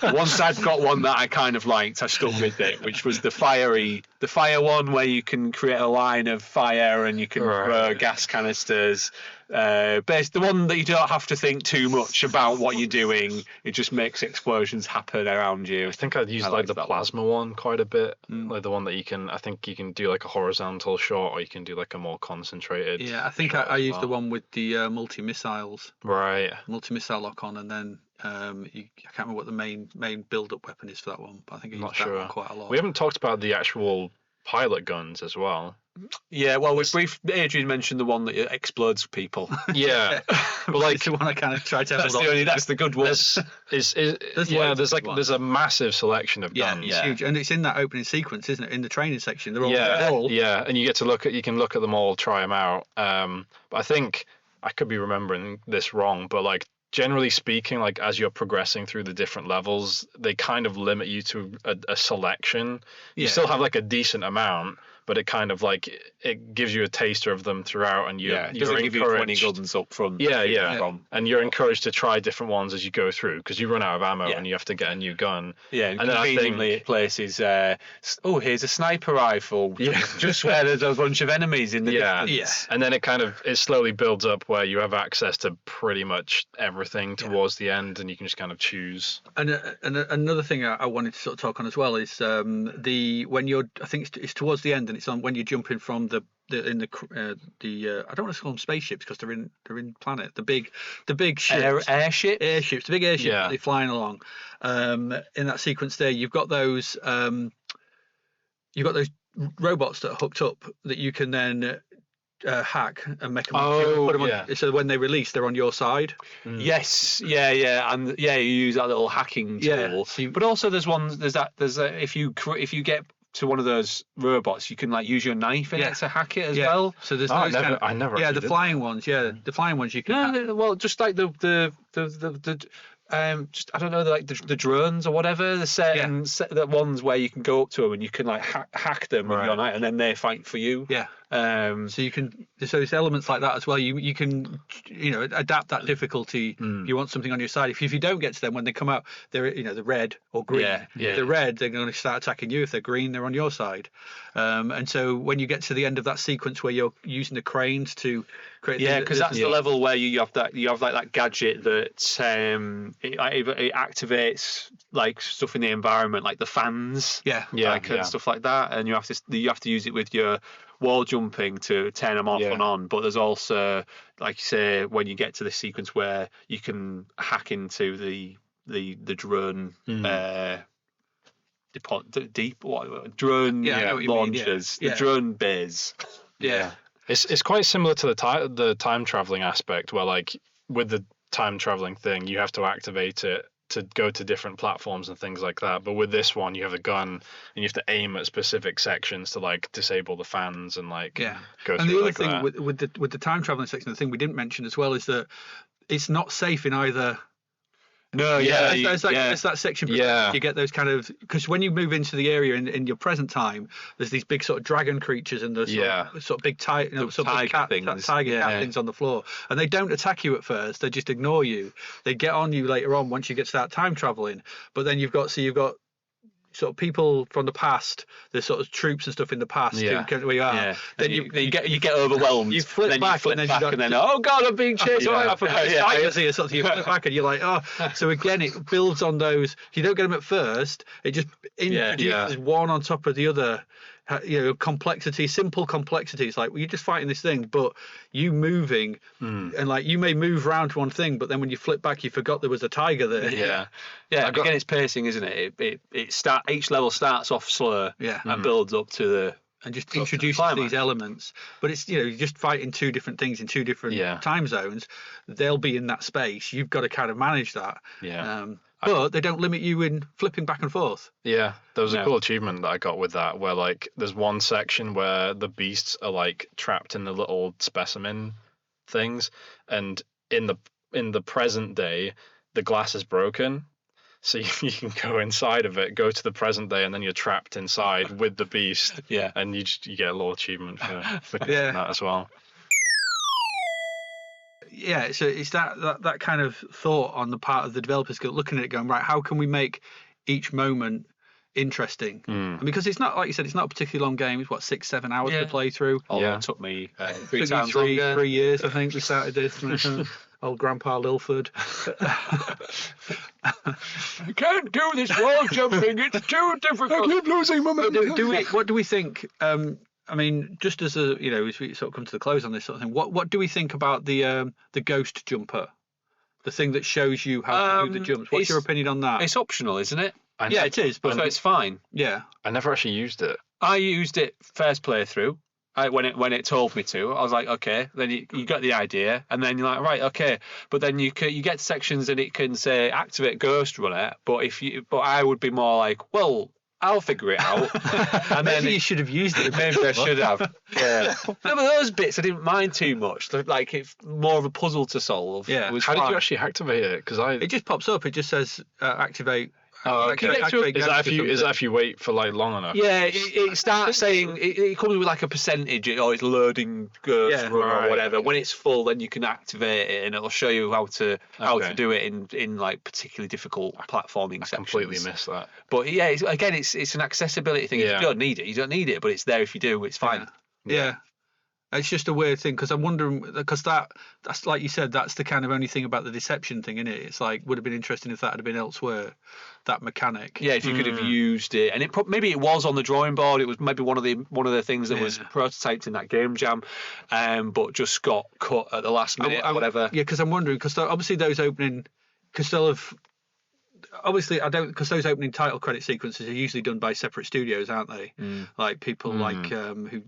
once I'd got one that I kind of liked, I stuck with it, which was the fire one, where you can create a line of fire and you can throw gas canisters. The one that you don't have to think too much about what you're doing. It just makes explosions happen around you. I think I'd used like the plasma one quite a bit, like the one that you can do like a horizontal shot, or you can do like a more concentrated. Yeah, I think I used the one with the multi-missiles. Right. Multi-missile lock on, and then I can't remember what the main build-up weapon is for that one, but I think I used that one quite a lot. We haven't talked about the actual pilot guns as well. Yeah, well, Adrian mentioned the one that explodes people. Yeah, but like the one I kind of tried to have. That's the good one. There's a massive selection of guns. Yeah, it's huge, and it's in that opening sequence, isn't it? In the training section, they're all and you get to you can look at them all, try them out. But I think I could be remembering this wrong, but like, generally speaking, like as you're progressing through the different levels, they kind of limit you to a selection. You still have like a decent amount, but it kind of like it gives you a taster of them throughout, and you're doesn't give you 20 guns up front. And you're encouraged to try different ones as you go through, because you run out of ammo and you have to get a new gun. And conveniently it places here's a sniper rifle, just where there's a bunch of enemies in the distance. And then it slowly builds up where you have access to pretty much everything towards the end, and you can just kind of choose. And another thing I wanted to sort of talk on as well is I think it's towards the end, and it's on when you're jumping from the I don't want to call them spaceships, because they're in planet, the big ships, airships, the big airships that they're flying along. In that sequence there, you've got those robots that are hooked up that you can then hack and make them put them on, so when they release, they're on your side. Yes, and you use that little hacking tool. But also if you get to one of those robots, you can like use your knife in it to hack it as well. So there's I never the flying ones. The flying ones you can. Well, just like the just I don't know, like the drones or whatever. The the ones where you can go up to them and you can like hack them with your knight, and then they fight for you. Yeah. So you can. So it's elements like that as well. You can adapt that difficulty. If you want something on your side, if you don't get to them when they come out, they're the red or green. Yeah. If they're red, they're going to start attacking you. If they're green, they're on your side. And so when you get to the end of that sequence where you're using the cranes to create, because that's the level where you have like that gadget that it activates like stuff in the environment, like the fans, and stuff like that, and you have to use it with your wall jumping to turn them off and on. But there's also, like you say, when you get to the sequence where you can hack into the drone drone launchers, the drone bays. It's quite similar to the time traveling aspect, where like with the time traveling thing, you have to activate it to go to different platforms and things like that. But with this one, you have a gun and you have to aim at specific sections to like disable the fans and like go through. And the other like thing that. with the time traveling section, the thing we didn't mention as well is that it's not safe in either. No, there's that section. You get those kind of, because when you move into the area in your present time, there's these big sort of dragon creatures and the sort of big tiger cat things on the floor, and they don't attack you at first. They just ignore you. They get on you later on once you get to that time traveling. But then you've got sort of people from the past, the sort of troops and stuff in the past who where you are. Yeah. Then you get overwhelmed. You flip back and then oh god, I'm being chased. I forgot here. So you flip back and you're like, oh. So again, it builds on those. If you don't get them at first, it just introduces one on top of the other. Simple complexities, like you're just fighting this thing, but you moving and like you may move around to one thing, but then when you flip back, you forgot there was a tiger there. Again, it's pacing, isn't it? Each level starts off slow and builds up to the and just introduces these elements. But it's you're just fighting two different things in two different time zones. They'll be in that space. You've got to kind of manage that. But they don't limit you in flipping back and forth. Yeah, there was a cool achievement that I got with that, where like there's one section where the beasts are like trapped in the little specimen things, and in the present day, the glass is broken, so you can go inside of it, go to the present day, and then you're trapped inside with the beast. And you get a little achievement for doing that as well. Yeah, so it's that kind of thought on the part of the developers looking at it going, right, how can we make each moment interesting? And because it's not, like you said, it's not a particularly long game. It's 6-7 hours to play through. It took me three years, I think we started this. Old Grandpa Lilford. I can't do this wall jumping, it's too difficult. I keep losing momentum. What do we think? I mean, just as as we sort of come to the close on this sort of thing, what do we think about the ghost jumper, the thing that shows you how to do the jumps? What's your opinion on that? It's optional, isn't it? It is, but so it's fine. Yeah, I never actually used it. I used it first playthrough. When it told me to, I was like, okay. Then you got the idea, and then you're like, right, okay. But then you get sections and it can say activate Ghost Runner. But I would be more like, well, I'll figure it out. And maybe you should have used it. Maybe I should have. Yeah. No, but those bits I didn't mind too much. Like it's more of a puzzle to solve. Yeah. How did you actually activate it? It just pops up. It just says activate. Oh, okay. Is that if you wait for like long enough? Yeah, it starts saying it comes with like a percentage, or it's loading or whatever. When it's full, then you can activate it, and it'll show you how to do it in like particularly difficult platforming sections. Completely missed that. But yeah, it's an accessibility thing. If you don't need it, but it's there if you do. It's fine. Yeah. It's just a weird thing, because I'm wondering, because that's like you said, that's the kind of only thing about the deception thing, isn't it? It's like, would have been interesting if that had been elsewhere, that mechanic. Yeah, if you could have used it, and maybe it was on the drawing board. It was maybe one of the things that was prototyped in that game jam, but just got cut at the last minute, whatever. Yeah, because I'm wondering, because obviously those opening, because they'll have. Obviously, because those opening title credit sequences are usually done by separate studios, aren't they? Like people like who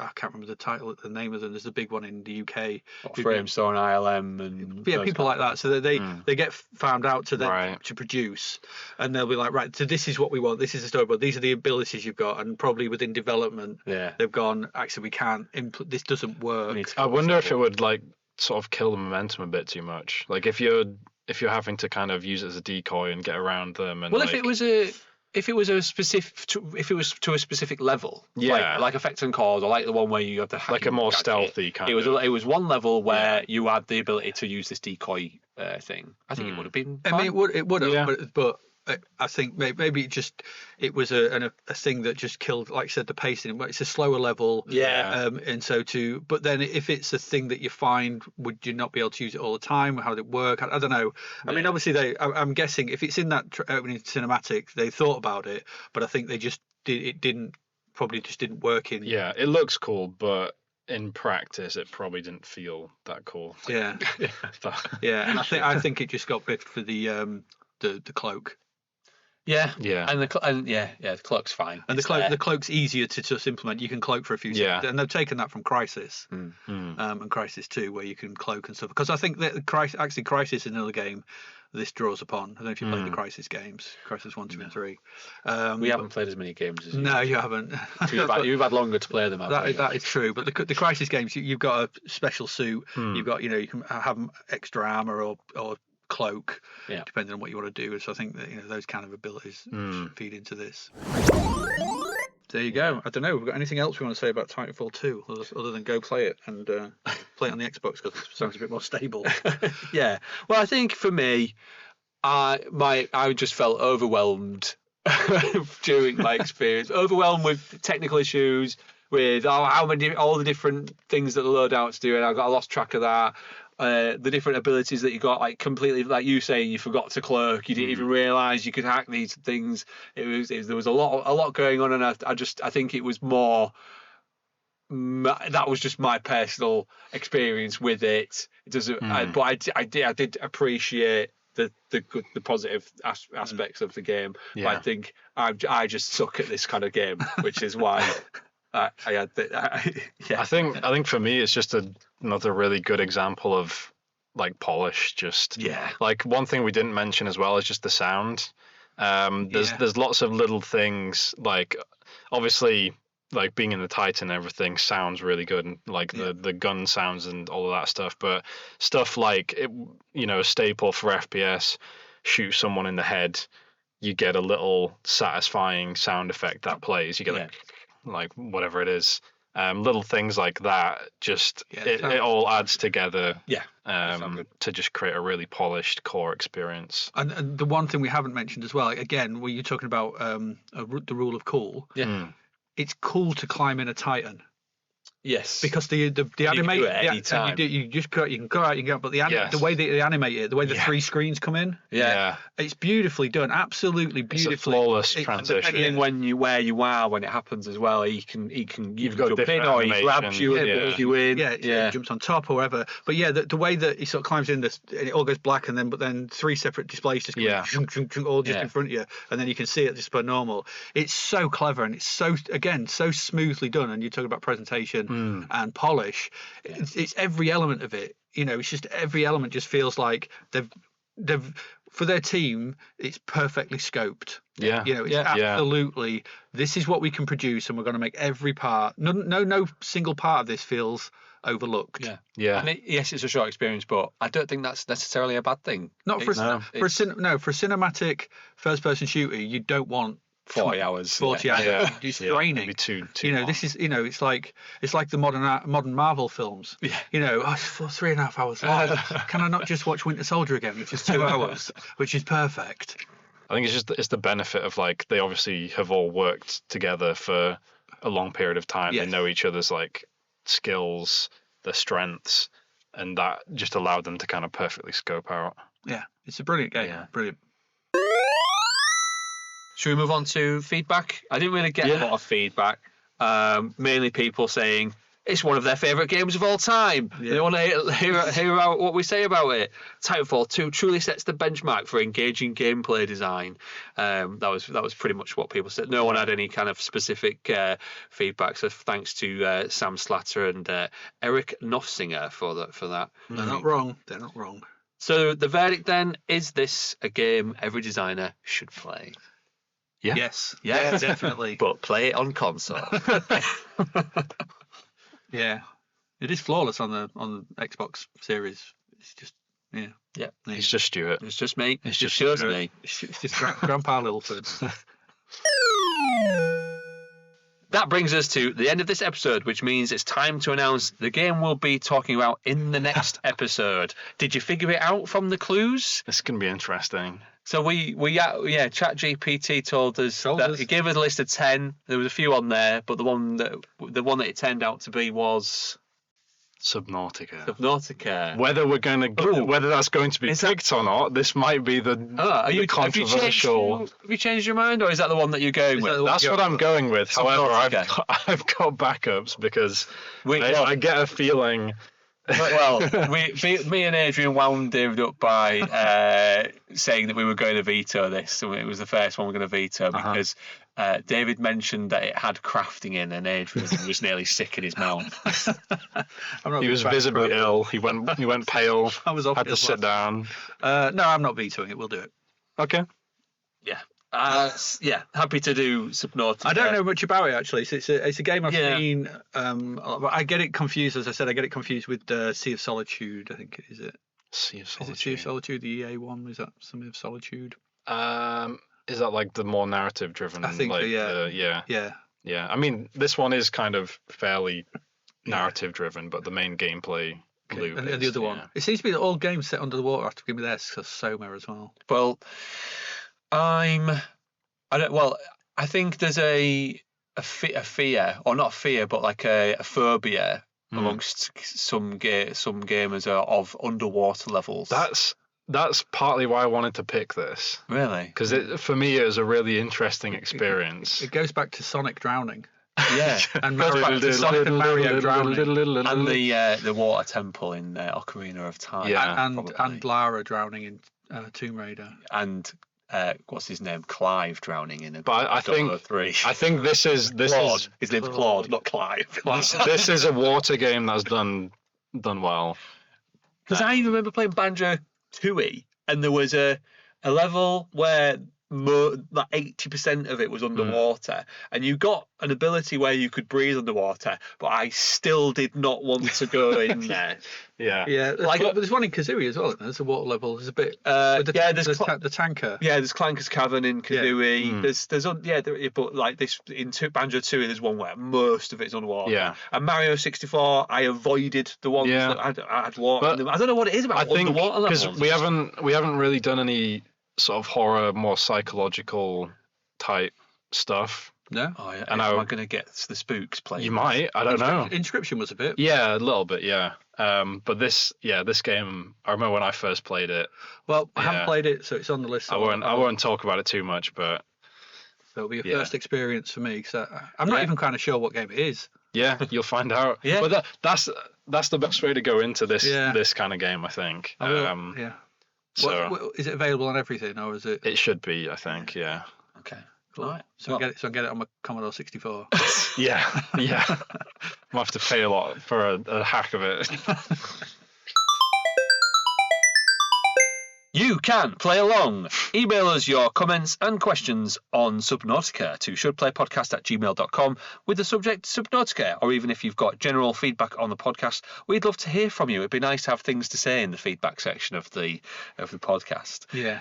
I can't remember the name of them. There's a big one in the UK. Framestone, ILM, and people like that. So they get found out to produce, and they'll be like, right, so this is what we want. This is the storyboard. These are the abilities you've got, and probably within development, they've gone, actually, we can't. This doesn't work. I wonder if it would like sort of kill the momentum a bit too much. Like if you're if you're having to kind of use it as a decoy and get around them, and Well, like, if it was a specific level, Yeah. like Effect and Cause, or like the one where you have the like a hacking more gadget, stealthy kind it was of. it was one level where you had the ability to use this decoy thing. I think it would have been. I mean, fine. it would have, Yeah. but I think maybe it was a thing that just killed, like I said, the pacing. It's a slower level, Yeah. and so but then if it's a thing that you find, would you not be able to use it all the time? How would it work? I don't know. I mean, obviously I'm guessing if it's in that opening cinematic, they thought about it, but I think they just didn't work in. Yeah, it looks cool, but in practice, it probably didn't feel that cool. Yeah, But- yeah, and I think it just got biffed for the cloak. Yeah. Yeah. And the cloak's fine. And It's the cloak's easier to just implement. You can cloak for a few Yeah. seconds, and they've taken that from Crisis, Mm. and Crisis 2, where you can cloak and stuff. Because I think that Crisis is another game this draws upon. I don't know if you played the Crisis games, Crisis 1, 2, and 3. we haven't played as many games as you. No, you haven't. You've had longer to play them. haven't you? That is true. But the Crisis games, you've got a special suit. You've got, you can have extra armor or cloak, depending on what you want to do. So I think that those kind of abilities feed into this. There you go. I don't know. We've got anything else we want to say about Titanfall 2 other than go play it and play it on the Xbox because it sounds a bit more stable. Yeah. Well, I think for me, I just felt overwhelmed during my experience. Overwhelmed with technical issues, with all the different things that the loadouts do, and I lost track of that. The different abilities that you got, like completely, like you saying, you forgot to cloak, you didn't even realise you could hack these things. There was a lot going on, and I think it was more. That was just my personal experience with it. It doesn't, but I did appreciate the positive aspects of the game. Yeah. But I think I just suck at this kind of game, which is why. I think for me it's just another really good example of like polish. Just like one thing we didn't mention as well is just the sound. There's lots of little things, like obviously like being in the Titan and everything sounds really good, and like the gun sounds and all of that stuff, but stuff like a staple for FPS, shoot someone in the head, you get a little satisfying sound effect that plays. You get like whatever it is, little things like that, just it all adds together to just create a really polished core experience. And the one thing we haven't mentioned as well, again, where you're talking about the rule of cool, it's cool to climb in a Titan. Yes, because the animate you can go out, you can go, but the way they animate it, the way the three screens come in, it's beautifully done, absolutely beautifully. It's a flawless transition. Depending where you are when it happens as well, he can You've got jump in, or he grabs you and pulls you in. It jumps on top or whatever. But the way that he sort of climbs in, and it all goes black, and then three separate displays just go all just in front of you, and then you can see it just per normal. It's so clever, and it's so smoothly done. And you talk about presentation and polish. It's every element of it. It's just every element just feels like they've for their team. It's perfectly scoped. It's absolutely. This is what we can produce, and we're going to make every part. No single part of this feels overlooked. And yes, it's a short experience, but I don't think that's necessarily a bad thing. For a cinematic first-person shooter, you don't want 40 hours. 40 hours. It's draining. Maybe too long. This is it's like the modern Marvel films. It's 3.5 hours long. Can I not just watch Winter Soldier again, which is 2 hours, which is perfect? I think it's the benefit of, like, they obviously have all worked together for a long period of time. They know each other's like skills, their strengths, and that just allowed them to kind of perfectly scope out. Yeah, it's a brilliant game. Brilliant. Should we move on to feedback? I didn't really get a lot of feedback. Mainly people saying it's one of their favourite games of all time. They want to hear what we say about it. Titanfall 2 truly sets the benchmark for engaging gameplay design. That was pretty much what people said. No one had any kind of specific feedback. So thanks to Sam Slatter and Eric Knofsinger for that. They're not wrong. They're not wrong. So the verdict then, is this a game every designer should play? Yeah. Yes. Yeah, definitely. But play it on console. Yeah, it is flawless on the Xbox Series. It's just Yeah. Yeah. It's just Stuart. It's just me. It's just just me. It's just Grandpa Lilford. That brings us to the end of this episode, which means it's time to announce the game we'll be talking about in the next episode. Did you figure it out from the clues? This can be interesting. So ChatGPT told us that he gave us a list of 10. There was a few on there, but the one that it turned out to be was Subnautica. Whether that's going to be picked or not, this might be the controversial. Have you changed your mind, or is that the one that you're going with? That's what I'm going with. However, I've got backups because I get a feeling. Well, me and Adrian wound David up by saying that we were going to veto this. So it was the first one we're going to veto because David mentioned that it had crafting in, and Adrian was nearly sick in his mouth. He was visibly ill. He went pale. I was off. Had to sit down. No, I'm not vetoing it. We'll do it. Okay. Yeah. Happy to do Subnautica. I don't know much about it actually. So it's a game I've seen. I get it confused, as I said. I get it confused with Sea of Solitude. I think is it. Sea of Solitude. Is it Sea of Solitude? The EA one, is that Sea of Solitude? Is that like the more narrative driven? I think. Like, yeah. I mean, this one is kind of fairly narrative driven, but the main gameplay. Okay. And the other one. It seems to be that all games set under the water have to give me their Soma as well. Well. I think there's a fear, or not fear, but like a phobia amongst some gamers of underwater levels. That's partly why I wanted to pick this. Really? Because for me, it was a really interesting experience. It goes back to Sonic drowning. Yeah, and Sonic and Mario drowning, and the water temple in Ocarina of Time. Yeah, and Lara drowning in Tomb Raider. And what's his name? Clive drowning in it. But I think this is Claude. His name's Claude, not Clive. This is a water game that's done well. Because I remember playing Banjo-Tooie, and there was a level where like 80% of it was underwater, and you got an ability where you could breathe underwater, but I still did not want to go in there. There's one in Kazooie as well. There's a water level. There's a bit. There's the tanker. Yeah, there's Clanker's Cavern in Kazooie. But like this in Banjo-Tooie, there's one where most of it's underwater. Yeah. And Mario 64, I avoided the ones that had water. I don't know what it is about underwater levels. Because we haven't really done any sort of horror, more psychological type stuff. No. Oh, yeah. Am I going to get the spooks played? You might. I don't know. Inscription was a bit. Yeah, a little bit. Yeah. But this game, I remember when I first played it. Well, I haven't played it, so it's on the list. I won't talk about it too much, but it'll be a first experience for me. Because I'm not even kind of sure what game it is. Yeah, you'll find out. Yeah. But that's the best way to go into this kind of game, I think. Yeah. So is it available on everything, or is it? It should be, I think. Yeah. Okay. Cool. Right. So I get it on my Commodore 64. Yeah. I'll have to pay a lot for a hack of it. You can play along. Email us your comments and questions on Subnautica to shouldplaypodcast@gmail.com with the subject Subnautica, or even if you've got general feedback on the podcast, we'd love to hear from you. It'd be nice to have things to say in the feedback section of the podcast. Yeah.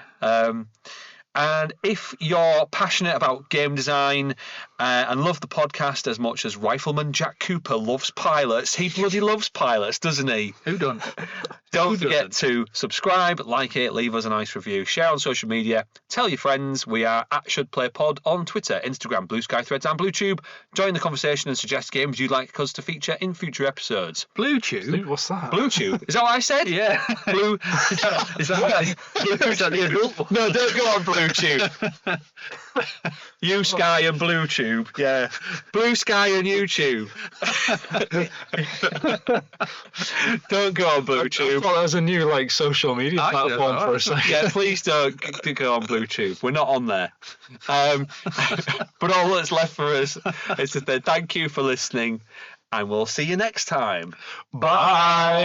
And if you're passionate about game design and love the podcast as much as Rifleman Jack Cooper loves pilots, he bloody loves pilots, doesn't he? Who done? Don't forget to subscribe, like it, leave us a nice review, share on social media, tell your friends. We are at Should Play Pod on Twitter, Instagram, Blue Sky Threads and BlueTube. Join the conversation and suggest games you'd like us to feature in future episodes. BlueTube? What's that? BlueTube? Is that what I said? Yeah. Blue. Is that the adult one? No, don't go on BlueTube. You Sky and BlueTube. Yeah. Blue Sky and YouTube. Don't go on BlueTube. I thought that was a new social media platform for a second. Yeah, please don't go on BlueTube. We're not on there. But all that's left for us is to say thank you for listening, and we'll see you next time. Bye.